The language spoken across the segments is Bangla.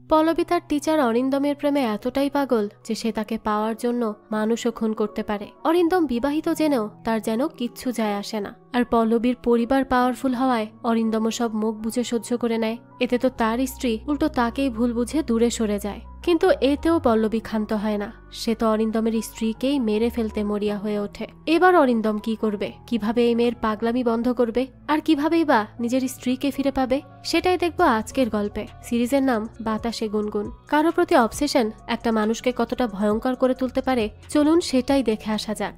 পল্লবী তার টিচার অরিন্দমের প্রেমে এতটাই পাগল যে সে তাকে পাওয়ার জন্য মানুষও খুন করতে পারে। অরিন্দম বিবাহিত জেনেও তার যেন কিচ্ছু যায় আসে না। আর পল্লবীর পরিবার পাওয়ারফুল হওয়ায় অরিন্দমও সব মুখ বুঝে সহ্য করে নেয়। এতে তো তার স্ত্রী উল্টো তাকেই ভুল বুঝে দূরে সরে যায়। কিন্তু এতেও পল্লবী ক্ষান্ত হয় না। সে তো অরিন্দমের স্ত্রীকেই মেরে ফেলতে মরিয়া হয়ে ওঠে। এবার অরিন্দম কি করবে, কিভাবে এই মেয়ের পাগলামি বন্ধ করবে, আর কিভাবেই বা নিজের স্ত্রীকে ফিরে পাবে, সেটাই দেখবো আজকের গল্পে। সিরিজের নাম বাতাসে গুনগুন। কারো প্রতি অবসেশন একটা মানুষকে কতটা ভয়ঙ্কর করে তুলতে পারে, চলুন সেটাই দেখে আসা যাক।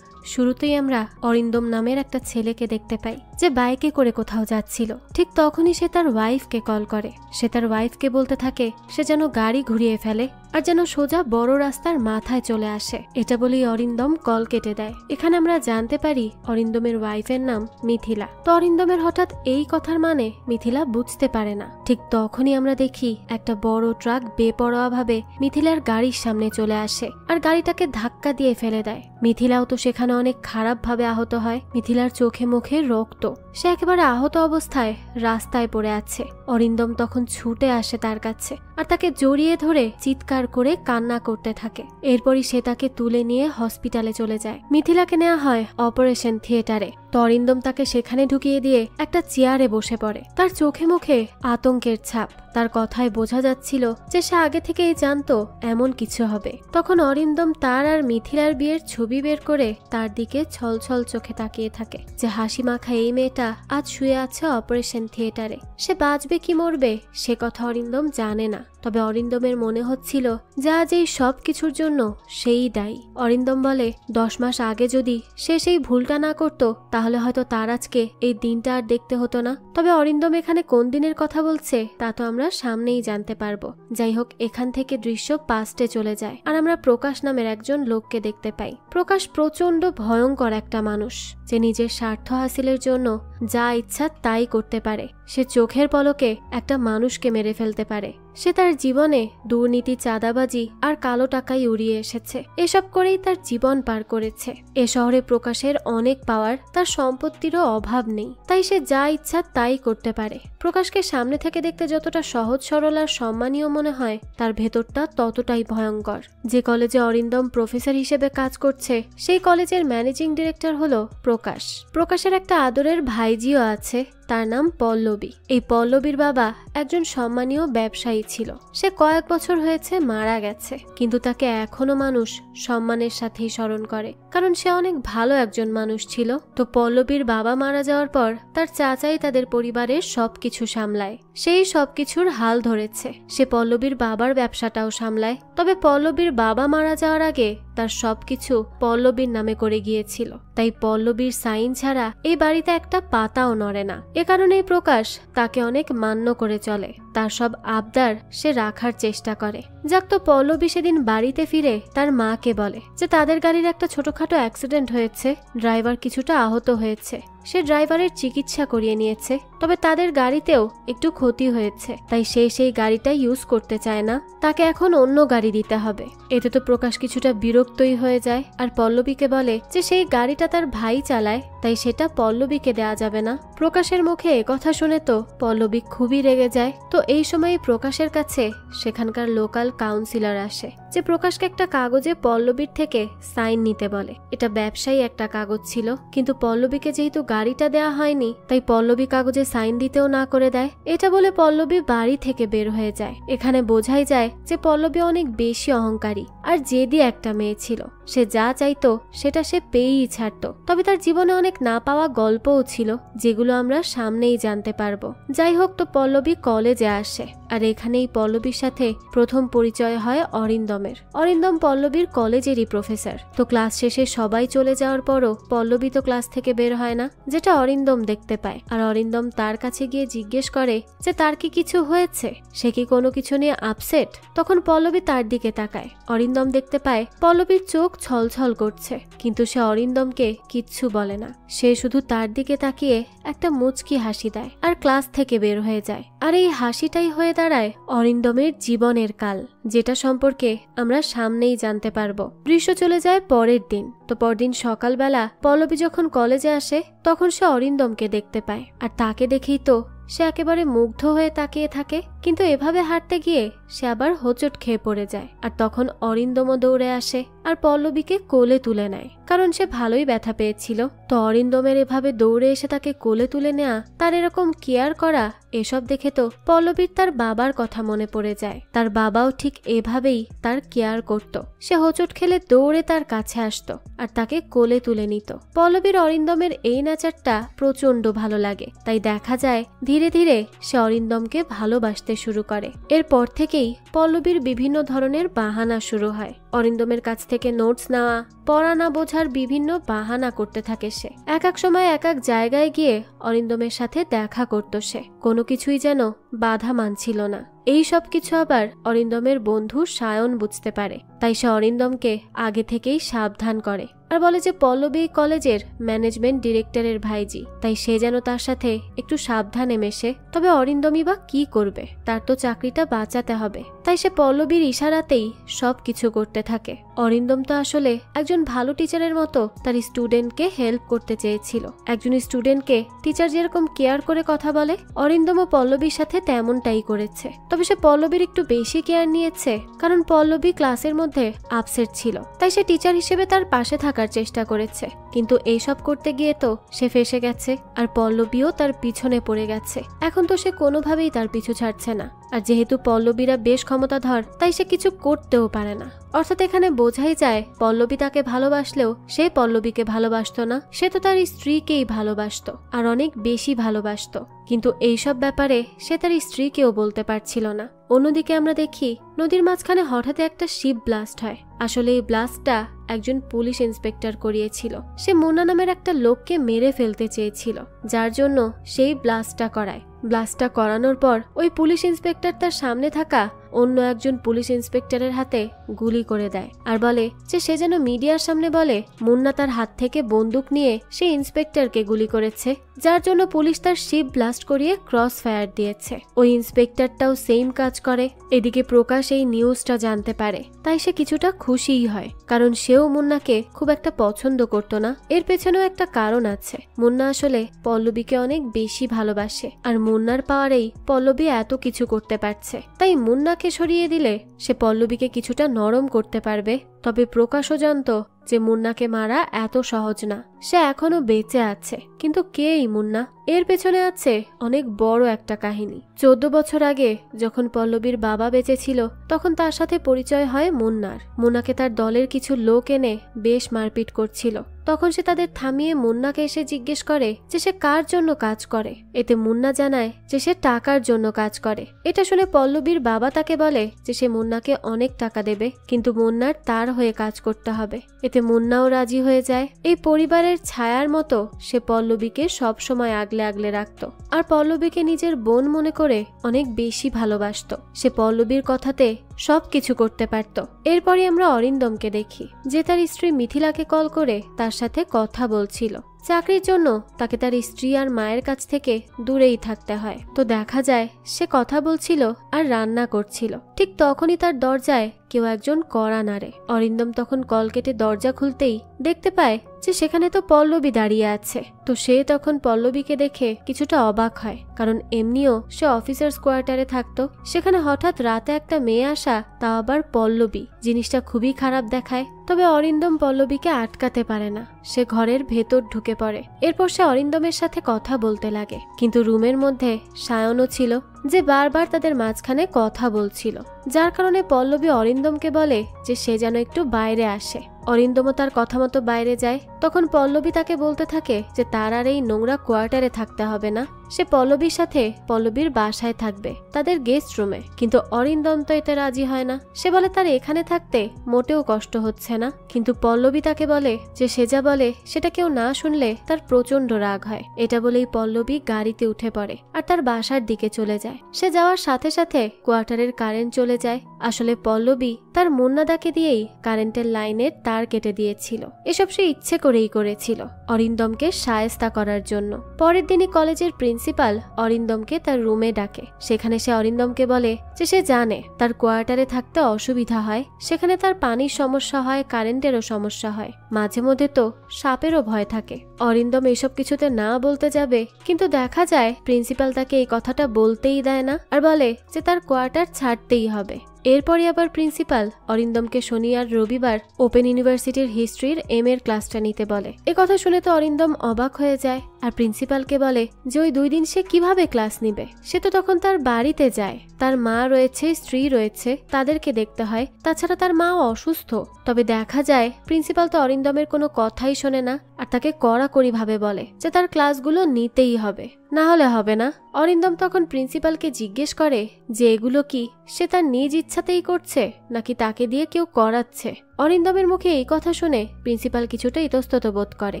শুরুতেই আমরা অরিন্দম নামের একটা ছেলেকে দেখতে পাই যে বাইকে করে কোথাও যাচ্ছিল। ঠিক তখনই সে তার ওয়াইফকে কল করে। সে তার ওয়াইফকে বলতে থাকে সে যেন গাড়ি ঘুরিয়ে ফেলে আর যেন সোজা বড় রাস্তার মাথায় চলে আসে। এটা বলেই অরিন্দম কল কেটে দেয়। এখানে আমরা জানতে পারি অরিন্দমের ওয়াইফের নাম মিথিলা। তো অরিন্দমের হঠাৎ এই কথার মানে মিথিলা বুঝতে পারে না। ঠিক তখনই আমরা দেখি একটা বড় ট্রাক বেপরোয়া ভাবে মিথিলার গাড়ির সামনে চলে আসে আর গাড়িটাকে ধাক্কা দিয়ে ফেলে দেয়। মিথিলাও তো সেখানে অনেক খারাপ ভাবে আহত হয়। মিথিলার চোখে মুখে রক্ত। সে একেবারে আহত অবস্থায় রাস্তায় পড়ে আছে। অরিন্দম তখন ছুটে আসে তার কাছে আর তাকে জড়িয়ে ধরে চিৎকার করে কান্না করতে থাকে। এরপরই সে তাকে তুলে নিয়ে হসপিটালে চলে যায়। মিথিলাকে নেওয়া হয় অপারেশন থিয়েটারে। তো অরিন্দম তাকে সেখানে ঢুকিয়ে দিয়ে একটা চেয়ারে বসে পড়ে। তার চোখে মুখে আতঙ্কের ছাপ। তার কথায় বোঝা যাচ্ছিল যে সে আগে থেকেই জানতো এমন কিছু হবে। তখন অরিন্দম তার আর মিথিলার বিয়ের ছবি বের করে তার দিকে ছলছল চোখে তাকিয়ে থাকে যে হাসি মাখা এই মেয়েটা আজ শুয়ে আছে অপারেশন থিয়েটারে। সে বাঁচবে কি মরবে সে কথা অরিন্দম জানে না। তবে অরিন্দমের মনে হচ্ছিল যে আজ এই সব কিছুর জন্য সেই দায়ী। অরিন্দম বলে 10 মাস আগে যদি সে সেই ভুলটা না করত তাহলে হয়তো তার আজকে এই দিনটা আর দেখতে হতো না। তবে অরিন্দম এখানে কোন দিনের কথা বলছে তা তো আমরা সামনেই জানতে পারবো। যাই হোক, এখান থেকে দৃশ্য পাস্টে চলে যায় আর আমরা প্রকাশ নামের একজন লোককে দেখতে পাই। প্রকাশ প্রচন্ড ভয়ঙ্কর একটা মানুষ যে নিজের স্বার্থ হাসিলের জন্য যা ইচ্ছা তাই করতে পারে। সে চোখের পলকে একটা মানুষকে মেরে ফেলতে পারে। সে তার জীবনে দুর্নীতি, চাঁদাবাজি আর কালো টাকাই উড়িয়ে এসেছে। এসব করেই তার জীবন পার করেছে। এ শহরে প্রকাশের অনেক পাওয়ার, তার সম্পত্তিরও অভাব নেই। তাই সে যা ইচ্ছা তাই করতে পারে। প্রকাশকে সামনে থেকে দেখতে যতটা সহজ সরল আর সম্মানীয় মনে হয়, তার ভেতরটা ততটাই ভয়ঙ্কর। যে কলেজে অরিন্দম প্রফেসর হিসেবে কাজ করছে সেই কলেজের ম্যানেজিং ডিরেক্টর হলো প্রকাশ। প্রকাশের একটা আদরের ভাইজিও আছে, তার নাম পল্লবী। এই পল্লবীর বাবা একজন সম্মানীয় ব্যবসায়ী ছিল। সে কয়েক বছর হয়েছে মারা গেছে, কিন্তু তাকে এখনো মানুষ সম্মানের সাথেই স্মরণ করে, কারণ সে অনেক ভালো একজন মানুষ ছিল। তো পল্লবীর বাবা মারা যাওয়ার পর তার চাচাই তাদের পরিবারের সবকিছু সামলায়। সেই সবকিছুর হাল ধরেছে। সে পল্লবীর বাবার ব্যবসাটাও সামলায়। তবে পল্লবীর বাবা মারা যাওয়ার আগে তার সবকিছু পল্লবীর নামে করে গিয়েছিল। তাই পল্লবীর সাইন ছাড়া এই বাড়িতে একটা পাতাও নড়ে না। এ কারণেই প্রকাশ তাকে অনেক মান্য করে চলে। তার সব আবদার সে রাখার চেষ্টা করে। যাক, তো পল্লবী সেদিন বাড়িতে ফিরে তার মাকে বলে যে তাদের গাড়ির একটা ছোটখাটো অ্যাক্সিডেন্ট হয়েছে, ড্রাইভার কিছুটা আহত হয়েছে। সে ড্রাইভারের চিকিৎসা করিয়ে নিয়েছে, তবে তাদের গাড়িতেও একটু ক্ষতি হয়েছে। তাই সে সেই গাড়িটা ইউজ করতে চায় না, তাকে এখন অন্য গাড়ি দিতে হবে। এতে তো প্রকাশ কিছুটা বিরক্তই হয়ে যায় আর পল্লবীকে বলে যে সেই গাড়িটা তার ভাই চালায়, তাই সেটা পল্লবীকে দেয়া যাবে না। প্রকাশের মুখে কথা শুনে তো পল্লবী খুবই রেগে যায়। তো এই সময় প্রকাশের কাছে সেখানকার লোকাল কাউন্সিলর আসে, যে প্রকাশকে একটা কাগজে পল্লবীর থেকে সাইন নিতে বলে। এটা ব্যবসায়ী একটা কাগজ ছিল, কিন্তু পল্লবীকে যেহেতু গাড়িটা দেয়া হয়নি তাই পল্লবী কাগজে সাইন দিতেও না করে দেয়। এটা বলে পল্লবী বাড়ি থেকে বের হয়ে যায়। এখানে বোঝাই যায় যে পল্লবী অনেক বেশি অহংকারী আর জেদি একটা মেয়ে ছিল। সে যা চাইতো সেটা সে পেয়েই ছাড়তো। তবে তার জীবনে অনেক না পাওয়া গল্পও ছিল, যেগুলো আমরা সামনেই জানতে পারবো। যাই হোক, তো পল্লবী কলেজে আসে আর এখানেই পল্লবীর সাথে প্রথম পরিচয় হয় অরিন্দমের। অরিন্দম পল্লবীর কলেজেরই প্রফেসর। তো ক্লাস শেষে সবাই চলে যাওয়ার পরও পল্লবী তো ক্লাস থেকে বের হয় না, যেটা অরিন্দম দেখতে পায়। আর অরিন্দম তার কাছে গিয়ে জিজ্ঞেস করে যে তার কি কিছু হয়েছে, সে কি কোনো কিছু নিয়ে আপসেট। তখন পল্লবী তার দিকে তাকায়। অরিন্দম দেখতে পায় পল্লবীর চোখ ছলছল করছে, কিন্তু সে অরিন্দমকে কিচ্ছু বলে না। সে শুধু তার দিকে তাকিয়ে একটা মুচকি হাসি দেয় আর ক্লাস থেকে বের হয়ে যায়। আর এই হাসিটাই হয়ে দাঁড়ায় অরিন্দমের জীবনের কাল, যেটা সম্পর্কে আমরা সামনেই জানতে পারবো। দৃশ্য চলে যায় পরের দিন। তো পরদিন সকালবেলা পল্লবী যখন কলেজে আসে তখন সে অরিন্দমকে দেখতে পায় আর তাকে দেখেই তো সে একেবারে মুগ্ধ হয়ে তাকিয়ে থাকে, কিন্তু এভাবে হাঁটতে গিয়ে সে আবার হোঁচট খেয়ে পড়ে যায়। আর তখন অরিন্দমও দৌড়ে আসে আর পল্লবীকে কোলে তুলে নেয়, কারণ সে ভালোই ব্যথা পেয়েছিল। তো অরিন্দমের এভাবে দৌড়ে এসে তাকে কোলে তুলে নেওয়া, তার এরকম কেয়ার করা, এসব দেখে তো পল্লবীর তার বাবার কথা মনে পড়ে যায়। তার বাবাও ঠিক এভাবেই তার কেয়ার করত। সে হোঁচট খেলে দৌড়ে তার কাছে আসতো আর তাকে কোলে তুলে নিত। পল্লবীর অরিন্দমের এই নেচারটা প্রচন্ড ভালো লাগে, তাই দেখা যায় ধীরে ধীরে সে অরিন্দমকে ভালোবাসতে শুরু করে। এরপর থেকেই পল্লবীর বিভিন্ন ধরনের বাহানা শুরু হয়। অরিন্দমের কাছ থেকে নোটস নেওয়া, পড়া না বোঝার বিভিন্ন বাহানা করতে থাকে সে। এক সময় এক জায়গায় গিয়ে অরিন্দমের সাথে দেখা করত সে। কোনো কিছুই যেন বাধা মানছিল না। এই সব কিছু আবার অরিন্দমের বন্ধু সায়ন বুঝতে পারে, তাই সে অরিন্দমকে আগে থেকেই সাবধান করে আর বলে যে পল্লবী কলেজের ম্যানেজমেন্ট ডিরেক্টরের ভাইজি, তাই সে যেন তার সাথে একটু সাবধানে মেশে। তবে অরিন্দমই বা কি করবে, তার তো চাকরিটা বাঁচাতে হবে, তাই সে পল্লবীর ইশারাতেই সব কিছু করতে থাকে। অরিন্দম তো আসলে একজন ভালো টিচারের মতো তার স্টুডেন্টকে হেল্প করতে চেয়েছিল। একজন স্টুডেন্টকে টিচার যেরকম কেয়ার করে কথা বলে, অরিন্দমও পল্লবীর সাথে তেমনটাই করেছে। তবে সে পল্লবীর একটু বেশি কেয়ার নিয়েছে, কারণ পল্লবী ক্লাসের মধ্যে আপসেট ছিল, তাই সে টিচার হিসেবে তার পাশে থাকার চেষ্টা করেছে। কিন্তু এইসব করতে গিয়ে তো সে ফেসে গেছে আর পল্লবীও তার পিছনে পড়ে গেছে। এখন তো সে কোনোভাবেই তার পিছু ছাড়ছে না। আর যেহেতু পল্লবীরা বেশ ক্ষমতাধর, তাই সে কিছু করতেও পারে না। অর্থাৎ এখানে বোঝাই যায় পল্লবী তাকে ভালোবাসলেও সে পল্লবীকে ভালোবাসতো না, সে তো তার স্ত্রীকেই ভালোবাসতো আর অনেক বেশি ভালোবাসতো। কিন্তু এইসব ব্যাপারে সে তার স্ত্রীকেও বলতে পারছিল না। অন্যদিকে আমরা দেখি নদীর মাঝখানে হঠাৎ একটা শিপ ব্লাস্ট হয়। আসলে এই ব্লাস্টটা একজন পুলিশ ইন্সপেক্টর করিয়েছিল। সে মুন্না নামের একটা লোককে মেরে ফেলতে চেয়েছিল, যার জন্য সেই ব্লাস্টটা করায়। ব্লাস্টটা করানোর পর ওই পুলিশ ইন্সপেক্টর তার সামনে থাকা অন্য একজন পুলিশ ইন্সপেক্টরের হাতে গুলি করে দেয় আর বলে যে সে যেন মিডিয়ার সামনে বলে মুন্না তার হাত থেকে বন্দুক নিয়ে সেই ইন্সপেক্টরকে গুলি করেছে, যার জন্য পুলিশ তার শিপ ব্লাস্ট করিয়ে ক্রস ফায়ার দিয়েছে। ওই ইন্সপেক্টরটাও সেম কাজ করে। এদিকে প্রকাশ এই নিউজটা জানতে পারে, তাই সে কিছুটা খুশিই হয়, কারণ সেও মুন্নাকে খুব একটা পছন্দ করত না। এর পেছনেও একটা কারণ আছে। মুন্না আসলে পল্লবীকে অনেক বেশি ভালোবাসে আর মুন্নার পাওয়ারেই পল্লবী এত কিছু করতে পারছে। তাই মুন্নাকে সরিয়ে দিলে সে পল্লবীকে কিছুটা নরম করতে পারবে। তবে প্রকাশও জানতো যে মুন্নাকে মারা এত সহজ না। সে এখনো বেঁচে আছে, কিন্তু কে এই মুন্না? এর পেছনে আছে অনেক বড় একটা কাহিনী। 14 বছর আগে যখন পল্লবীর বাবা বেঁচে ছিল, তখন তার সাথে পরিচয় হয় মুন্নার। মুন্নাকে তার দলের কিছু লোক এনে বেশ মারপিট করছিল। তখন সে তাদের থামিয়ে মুন্নাকে এসে জিজ্ঞেস করে যে সে কার জন্য কাজ করে। এতে মুন্না জানায় যে সে টাকার জন্য কাজ করে। এটা শুনে পল্লবীর বাবা তাকে বলে যে সে মুন্নাকে অনেক টাকা দেবে, কিন্তু মুন্নার তার হয়ে কাজ করতে হবে। এতে মুন্নাও রাজি হয়ে যায়। এই পরিবারের ছায়ার মতো সে পল্লবীকে সব সময় আগলে আগলে রাখত আর পল্লবীকে নিজের বোন মনে করে অনেক বেশি ভালোবাসতো। সে পল্লবীর কথাতে সবকিছু করতে পারত। এরপরই আমরা অরিন্দমকে দেখি, যে তার স্ত্রী মিথিলাকে কল করে তার সাথে কথা বলছিল। চাকরির জন্য তাকে তার স্ত্রী আর মায়ের কাছ থেকে দূরেই থাকতে হয়। তো দেখা যায় সে কথা বলছিল আর রান্না করছিল। ঠিক তখনই তার দরজায় কেউ একজন কড়া নাড়ে। অরিন্দম তখন কল কেটে দরজা খুলতেই দেখতে পায় যে সেখানে তো পল্লবী দাঁড়িয়ে আছে। তো সে তখন পল্লবীকে দেখে কিছুটা অবাক হয়, কারণ এমনিও সে অফিসার্স কোয়ার্টারে থাকতো। সেখানে হঠাৎ রাতে একটা মেয়ে আসা, তাও আবার পল্লবী, জিনিসটা খুবই খারাপ দেখায়। তবে অরিন্দম পল্লবীকে আটকাতে পারে না। সে ঘরের ভেতর ঢুকে পড়ে। এরপর সে অরিন্দমের সাথে কথা বলতে লাগে, কিন্তু রুমের মধ্যে সায়নও ছিল, যে বারবার তাদের মাঝখানে কথা বলছিল, যার কারণে পল্লবী অরিন্দমকে বলে যে সে যেন একটু বাইরে আসে। অরিন্দমও তার কথা মতো বাইরে যায়। তখন পল্লবী তাকে বলতে থাকে যে তার আর এই নোংরা কোয়ার্টারে থাকতে হবে না, সে পল্লবীর সাথে পল্লবীর বাসায় থাকবে, তাদের গেস্ট রুমে। কিন্তু অরিন্দম তো এতে রাজি হয় না। সে বলে তার এখানে থাকতে মোটেও কষ্ট হচ্ছে না। কিন্তু পল্লবী তাকে বলে যে সে যা বলে সেটা কেউ না শুনলে তার প্রচন্ড রাগ হয়। এটা বলেই পল্লবী গাড়িতে উঠে পড়ে আর তার বাসার দিকে চলে যায়। সে যাওয়ার সাথে সাথে কোয়ার্টারের কারেন্ট চলে যায়। আসলে পল্লবী তার মুন্নাদাকে দিয়েই কারেন্টের লাইনের তার কেটে দিয়েছিল। এসব সে ইচ্ছে করেই করেছিল, অরিন্দমকে শায়েস্তা করার জন্য। পরের দিনই কলেজের প্রিন্সিপাল প্রিন্সিপাল অরিন্দমকে তার রুমে ডাকে। সেখানে সে অরিন্দমকে বলে যে সে জানে তার কোয়ার্টারে থাকতে অসুবিধা হয়, সেখানে তার পানির সমস্যা হয়, কারেন্টেরও সমস্যা হয়, মাঝে মধ্যে তো সাপেরও ভয় থাকে। অরিন্দম এসব কিছুতে না বলতে যাবে, কিন্তু দেখা যায় প্রিন্সিপাল তাকে এই কথাটা বলতেই দেয় না আর বলে যে তার কোয়ার্টার ছাড়তেই হবে। এরপরই আবার প্রিন্সিপাল অরিন্দমকে শনি আর রবিবার ওপেন ইউনিভার্সিটির হিস্ট্রির এর ক্লাসটা নিতে বলে। কথা শুনে তো অরিন্দম অবাক হয়ে যায় আর প্রিন্সিপালকে বলে যে ওই 2 দিন সে কিভাবে ক্লাস নিবে, সে তো তখন তার বাড়িতে যায়, তার মা রয়েছে, স্ত্রী রয়েছে, তাদেরকে দেখতে হয়, তাছাড়া তার মাও অসুস্থ। তবে দেখা যায় প্রিন্সিপাল তো অরিন্দমের কোনো কথাই শোনে না আর তাকে কড়াকড়ি ভাবে বলে যে তার ক্লাসগুলো নিতেই হবে, না হলে হবে না। অরিন্দম তখন প্রিন্সিপালকে জিজ্ঞেস করে যে এগুলো কি সে তার নিজ ইচ্ছাতেই করছে নাকি তাকে দিয়ে কেউ করাচ্ছে। অরিন্দমের মুখে এই কথা শুনে প্রিন্সিপাল কিছুটা ইতস্তত বোধ করে।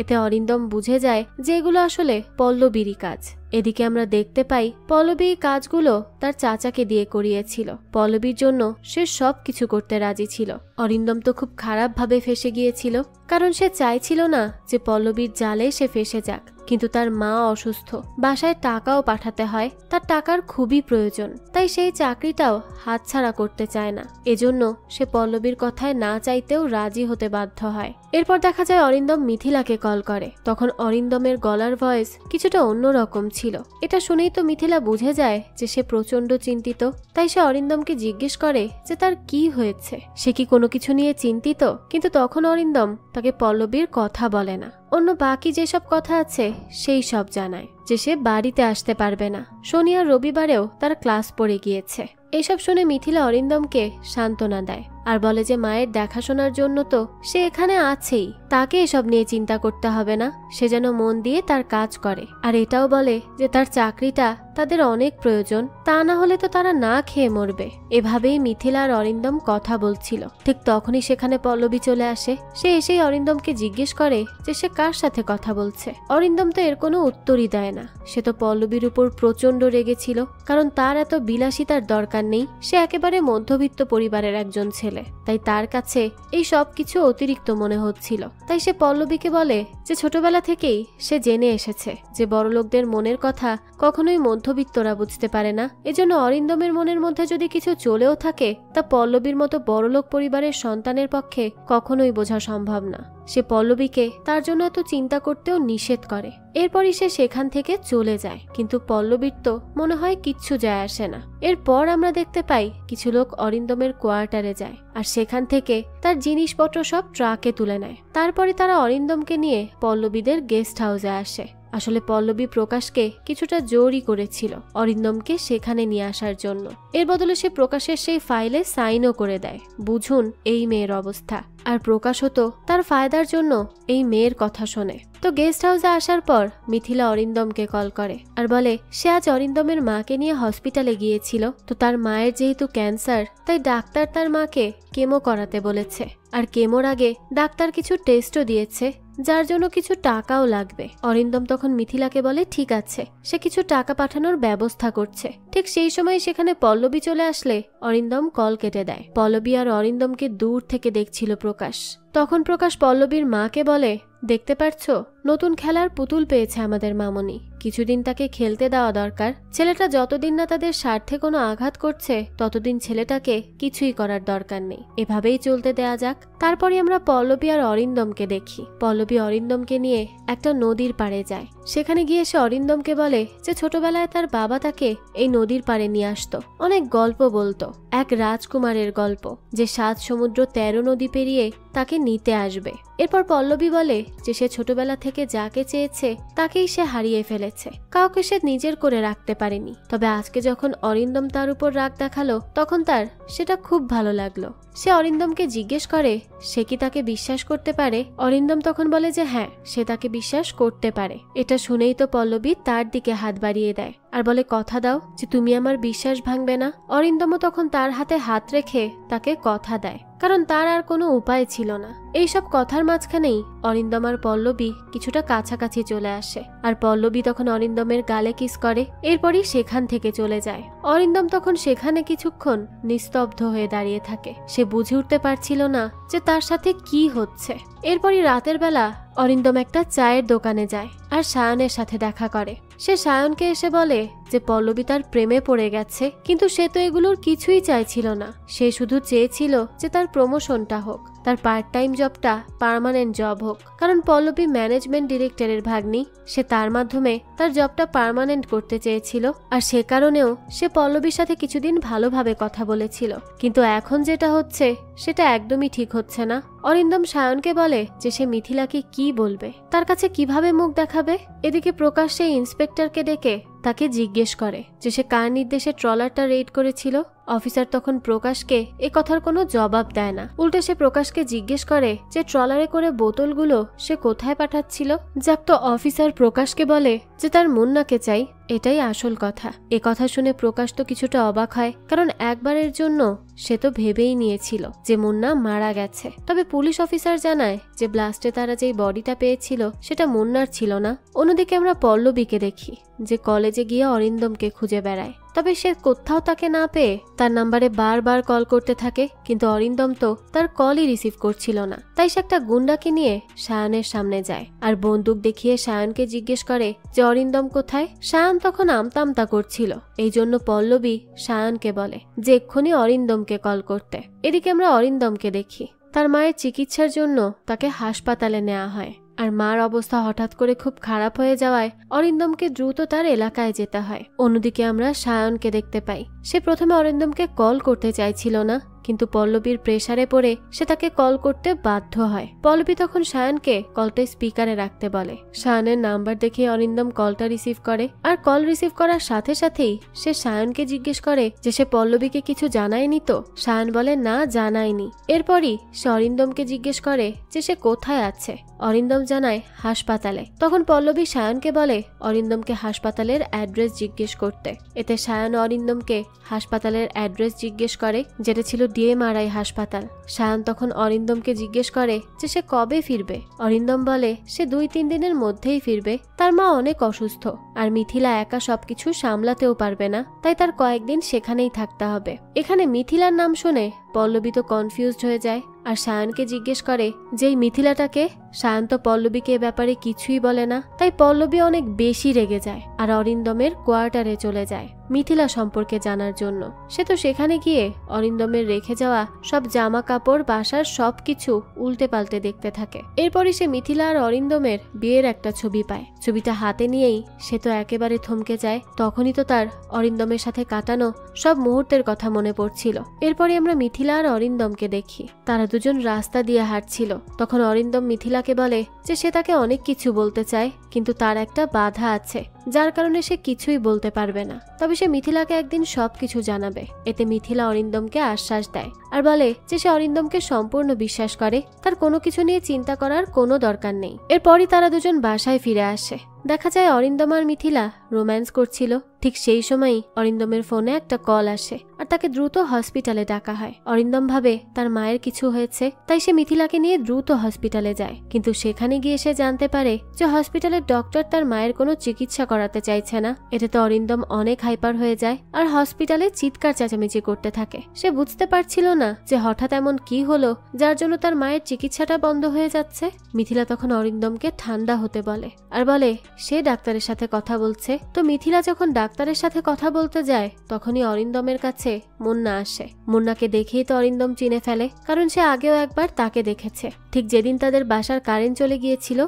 এতে অরিন্দম বুঝে যায় যে এগুলো আসলে পল্লবীরই কাজ। এদিকে আমরা দেখতে পাই পল্লবী এই কাজগুলো তার চাচাকে দিয়ে করিয়েছিল। পল্লবীর জন্য সে সব কিছু করতে রাজি ছিল। অরিন্দম তো খুব খারাপ ভাবে ফেসে গিয়েছিল, কারণ সে চাইছিল না যে পল্লবীর জালে সে ফেসে যাক, কিন্তু তার মা অসুস্থ, বাসায় টাকাও পাঠাতে হয়, তার টাকার খুবই প্রয়োজন, তাই সেই চাকরিটাও হাতছাড়া করতে চায় না। এজন্য সে পল্লবীর কথায় না চাইতেও রাজি হতে বাধ্য হয়। এরপর দেখা যায় অরিন্দম মিথিলাকে কল করে। তখন অরিন্দমের গলার ভয়েস কিছুটা অন্যরকম ছিল। এটা শুনেই তো মিথিলা বুঝে যায় যে সে প্রচন্ড চিন্তিত। তাই সে অরিন্দমকে জিজ্ঞেস করে যে তার কি হয়েছে, সে কি কোনো কিছু নিয়ে চিন্তিত। কিন্তু তখন অরিন্দম তাকে পল্লবীর কথা বলে না, অন্য বাকি যেসব কথা আছে সেই সব জানায়, যে সে বাড়িতে আসতে পারবে না, শনি আর রবিবারেও তার ক্লাস পড়ে গিয়েছে। এসব শুনে মিথিলা অরিন্দমকে সান্ত্বনা দেয় আর বলে যে মায়ের দেখাশোনার জন্য তো সে এখানে আছেই, তাকে এসব নিয়ে চিন্তা করতে হবে না, সে যেন মন দিয়ে তার কাজ করে। আর এটাও বলে যে তার চাকরিটা তাদের অনেক প্রয়োজন, তা না হলে তো তারা না খেয়ে মরবে। এভাবেই মিথিলা আর অরিন্দম কথা বলছিল। ঠিক তখনই সেখানে পল্লবী চলে আসে। সে এসেই অরিন্দমকে জিজ্ঞেস করে যে সে কার সাথে কথা বলছে। অরিন্দম তো এর কোনো উত্তরই দেয় না। সে তো পল্লবীর উপর প্রচন্ড রেগেছিল, কারণ তার এত বিলাসিতার দরকার নেই, সে একেবারে মধ্যবিত্ত পরিবারের একজন ছেলে, তাই তার কাছে এই সব কিছু অতিরিক্ত মনে হচ্ছিল। তাই সে পল্লবীকে বলে যে ছোটবেলা থেকেই সে জেনে এসেছে যে বড়লোকদের মনের কথা কখনোই মধ্যবিত্তরা বুঝতে পারে না। এজন্য অরিন্দমের মনের মধ্যে যদি কিছু চলেও থাকে তা পল্লবীর মতো বড়লোক পরিবারের সন্তানের পক্ষে কখনোই বোঝা সম্ভব না। সে পল্লবীকে তার জন্য এত চিন্তা করতেও নিষেধ করে। এরপরই সে সেখান থেকে চলে যায়, কিন্তু পল্লবীর তো মনে হয় কিচ্ছু যায় আসে না। এরপর আমরা দেখতে পাই কিছু লোক অরিন্দমের কোয়ার্টারে যায় আর সেখান থেকে তার জিনিসপত্র সব ট্রাকে তুলে নেয়। তারপরে তারা অরিন্দমকে নিয়ে পল্লবীদের গেস্ট হাউসে আসে। আসলে পল্লবী প্রকাশকে কিছুটা জোরই করেছিল অরিন্দমকে সেখানে নিয়ে আসার জন্য। এর বদলে সে প্রকাশের সেই ফাইলে সাইনও করে দেয়। বুঝুন এই মেয়ের অবস্থা। আর প্রকাশ হতো তার ফায়দার জন্য এই মেয়ের কথা শোনে। তো গেস্ট হাউসে আসার পর মিথিলা অরিন্দমকে কল করে আর বলে সে আজ অরিন্দমের মাকে নিয়ে হসপিটালে গিয়েছিল। তো তার মায়ের যেহেতু ক্যান্সার, তাই ডাক্তার তার মাকে কেমো করাতে বলেছে। আর কেমোর আগে ডাক্তার কিছু টেস্টও দিয়েছে, যার জন্য কিছু টাকাও লাগবে। অরিন্দম তখন মিথিলাকে বলে ঠিক আছে, সে কিছু টাকা পাঠানোর ব্যবস্থা করছে। ঠিক সেই সময় সেখানে পল্লবী চলে আসলে অরিন্দম কল কেটে দেয়। পল্লবী আর অরিন্দমকে দূর থেকে দেখছিল প্রকাশ। তখন প্রকাশ পল্লবীর মাকে বলে দেখতে পারছো, নতুন খেলার পুতুল পেয়েছে আমাদের মামনি, কিছুদিন তাকে খেলতে দেওয়া দরকার। ছেলেটা যতদিন না তাদের স্বার্থে কোনো আঘাত করছে ততদিন ছেলেটাকে কিছুই করার দরকার নেই, এভাবেই চলতে দেয়া যাক। তারপরে আমরা পল্লবী আর অরিন্দমকে দেখি। পল্লবী অরিন্দমকে নিয়ে একটা নদীর পাড়ে যায়। সেখানে গিয়ে সে অরিন্দমকে বলে যে ছোটবেলায় তার বাবা তাকে এই নদীর পাড়ে নিয়ে আসতো, অনেক গল্প বলতো, এক রাজকুমারের গল্প, যে 7 সমুদ্র 13 নদী পেরিয়ে তাকে নিতে আসবে। এরপর পল্লবী বলে যে সে ছোটবেলা থেকে যাকে চেয়েছে তাকেই সে হারিয়ে ফেলেছে, কাউকে সে নিজের করে রাখতে পারেনি। তবে আজকে যখন অরিন্দম তার উপর রাগ দেখালো তখন তার সেটা খুব ভালো লাগলো। সে অরিন্দমকে জিজ্ঞেস করে সে কি তাকে বিশ্বাস করতে পারে। অরিন্দম তখন বলে যে হ্যাঁ, সে তাকে বিশ্বাস করতে পারে। এটা শুনেই তো পল্লবী তার দিকে হাত বাড়িয়ে দেয় আর বলে কথা দাও যে তুমি আমার বিশ্বাস ভাঙবে না। অরিন্দমও তখন তার হাতে হাত রেখে তাকে কথা দেয়, কারণ তার আর কোনো উপায় ছিল না। এইসব কথার মাঝখানেই অরিন্দম আর পল্লবী কিছুটা কাছাকাছি চলে আসে আর পল্লবী তখন অরিন্দমের গালে কিস করে। এরপরই সেখান থেকে চলে যায়। অরিন্দম তখন সেখানে কিছুক্ষণ নিস্তব্ধ হয়ে দাঁড়িয়ে থাকে। সে বুঝে উঠতে পারছিল না যে তার সাথে কি হচ্ছে। এরপরই রাতের বেলা অরিন্দম একটা চায়ের দোকানে যায় আর সায়নের সাথে দেখা করে। সে সায়নকে এসে বলে যে পল্লবী তার প্রেমে পড়ে গেছে, কিন্তু সে তো এগুলোর কিছুই চাইছিল না। সে শুধু চেয়েছিল যে তার প্রমোশনটা হোক, তার পার্ট টাইম জবটা পার্মানেন্ট জব হোক, কারণ পল্লবী ম্যানেজমেন্ট ডিরেক্টরের ভাগ্নি। সে তার মাধ্যমে তার জবটা পার্মানেন্ট করতে চেয়েছিল, আর সে কারণেও সে পল্লবীর সাথে কিছুদিন ভালোভাবে কথা বলেছিল। কিন্তু এখন যেটা হচ্ছে সেটা একদমই ঠিক হচ্ছে না। অরিন্দম সায়নকে বলে যে সে মিথিলাকে কি বলবে, তার কাছে কিভাবে মুখ দেখাবে। এদিকে প্রকাশ সেই ইন্সপেক্টরকে ডেকে তাকে জিজ্ঞেস করে যে সে কার নির্দেশে ট্রলারটা রেড করেছিল। অফিসার তখন প্রকাশকে এ কথার কোনো জবাব দেয় না, উল্টে সে প্রকাশকে জিজ্ঞেস করে যে ট্রলারে করে বোতলগুলো সে কোথায় পাঠাচ্ছিল। যাক, তো অফিসার প্রকাশকে বলে যে তার মুন্নাকে চাই, এটাই আসল কথা। এ কথা শুনে প্রকাশ তো কিছুটা অবাক হয়, কারণ একবারের জন্য সে তো ভেবেই নিয়েছিল যে মুন্না মারা গেছে। তবে পুলিশ অফিসার জানায় যে ব্লাস্টে তারা যেই বডিটা পেয়েছিল সেটা মুন্নার ছিল না। অন্যদিকে আমরা পল্লবীকে দেখি যে কলেজে গিয়ে অরিন্দমকে খুঁজে বেড়ায়, তবে সে কোথাও তাকে না পেয়ে তার নাম্বারে বারবার কল করতে থাকে, কিন্তু অরিন্দম তো তার কলই রিসিভ করছিল না। তাই সে একটা গুন্ডাকে নিয়ে সায়নের সামনে যায় আর বন্দুক দেখিয়ে সায়নকে জিজ্ঞেস করে যে অরিন্দম কোথায়। সায়ন তখন আমতা করছিল, এই জন্য পল্লবী সায়নকে বলে যে এক্ষুনি অরিন্দমকে কল করতে। এদিকে আমরা অরিন্দমকে দেখি তার মায়ের চিকিৎসার জন্য তাকে হাসপাতালে নেওয়া হয়, আর মার অবস্থা হঠাৎ করে খুব খারাপ হয়ে যাওয়ায় অরিন্দমকে দ্রুত তার এলাকায় যেতে হয়। অন্যদিকে আমরা সায়নকে দেখতে পাই, সে প্রথমে অরিন্দমকে কল করতে চাইছিল না, কিন্তু পল্লবীর প্রেসারে পড়ে সে তাকে কল করতে বাধ্য হয়। পল্লবী তখন সায়নকে কলটা স্পিকারে রাখতে বলে। সায়নের নাম্বার দেখে অরিন্দম কলটা রিসিভ করে, আর কল রিসিভ করার সাথে সাথেই সে সায়নকে জিজ্ঞেস করে যে সে পল্লবীকে কিছু জানায়নি তো। সায়ন বলে না, জানায়নি। এরপরই সে অরিন্দমকে জিজ্ঞেস করে যে সে কোথায় আছে। অরিন্দম জানায় হাসপাতালে। তখন পল্লবী সায়নকে বলে অরিন্দমকে হাসপাতালের অ্যাড্রেস জিজ্ঞেস করতে। এতে সায়ন অরিন্দমকে হাসপাতালের অ্যাড্রেস জিজ্ঞেস করে, যেটা ছিল DMRI হাসপাতাল। সায়ন তখন অরিন্দমকে জিজ্ঞেস করে যে সে কবে ফিরবে। অরিন্দম বলে সে 2-3 দিনের মধ্যেই ফিরবে, তার মা অনেক অসুস্থ, আর মিথিলা একা সবকিছু সামলাতেও পারবে না, তাই তার কয়েকদিন সেখানেই থাকতে হবে। এখানে মিথিলার নাম শুনে পল্লবী তো কনফিউজড হয়ে যায় আর সায়নকে জিজ্ঞেস করে যে এই মিথিলাটাকে। সায়ন তো পল্লবীকে এ ব্যাপারে কিছুই বলে না, তাই পল্লবী অনেক বেশি রেগে যায় আর অরিন্দমের কোয়ার্টারে চলে যায় মিথিলা সম্পর্কে জানার জন্য। সে তো সেখানে গিয়ে অরিন্দমের রেখে যাওয়া সব জামা কাপড়, বাসার সবকিছু উল্টে পাল্টে দেখতে থাকে। এরপরই সে মিথিলা আর অরিন্দমের বিয়ের একটা ছবি পায়। ছবিটা হাতে নিয়েই সে তো একেবারে থমকে যায়। তখনই তো তার অরিন্দমের সাথে কাটানো সব মুহূর্তের কথা মনে পড়ছিল। এরপরে আমরা মিথিলা আর অরিন্দমকে দেখি, তারা দুজন রাস্তা দিয়ে হাঁটছিল। তখন অরিন্দম মিথিলাকে বলে যে সে তাকে অনেক কিছু বলতে চায়, কিন্তু তার একটা বাধা আছে, যার কারণে সে কিছুই বলতে পারবে না। তবে সে মিথিলাকে একদিন সবকিছু জানাবে। এতে মিথিলা অরিন্দমকে আশ্বাস দেয় আর বলে যে সে অরিন্দমকে সম্পূর্ণ বিশ্বাস করে, তার কোনো কিছু নিয়ে চিন্তা করার কোনো দরকার নেই। এরপরই তারা দুজন বাসায় ফিরে আসে। দেখা যায় অরিন্দম আর মিথিলা রোম্যান্স করছিল। ঠিক সেই সময়ই অরিন্দমের ফোনে একটা কল আসে আর তাকে দ্রুত হসপিটালে ডাকা হয়। অরিন্দম ভাবে তার মায়ের কিছু হয়েছে, তাই সে মিথিলাকে নিয়ে দ্রুত হসপিটালে যায়। কিন্তু সেখানে গিয়ে সে জানতে পারে যে হসপিটালের ডক্টর তার মায়ের কোনো চিকিৎসা করাতে চাইছে না। এতে তো অরিন্দম অনেক হাইপার হয়ে যায় আর হসপিটালে চিৎকার চেঁচামেচি করতে থাকে। সে বুঝতে পারছিল না যে হঠাৎ এমন কি হলো যার জন্য তার মায়ের চিকিৎসাটা বন্ধ হয়ে যাচ্ছে। মিথিলা তখন অরিন্দমকে ঠান্ডা হতে বলে আর বলে সে ডাক্তারের সাথে কথা বলছে। তো মিথিলা যখন ডাক্তারের সাথে কথা বলতে যায় তখনই অরিন্দমের কাছে মুন্না আসে। মুন্নাকে দেখেই তো অরিন্দম চিনে ফেলে, কারণ সে আগেও একবার তাকে দেখেছে। ঠিক যেদিন তাদের বাসার কারেন্ট চলে গিয়েছিল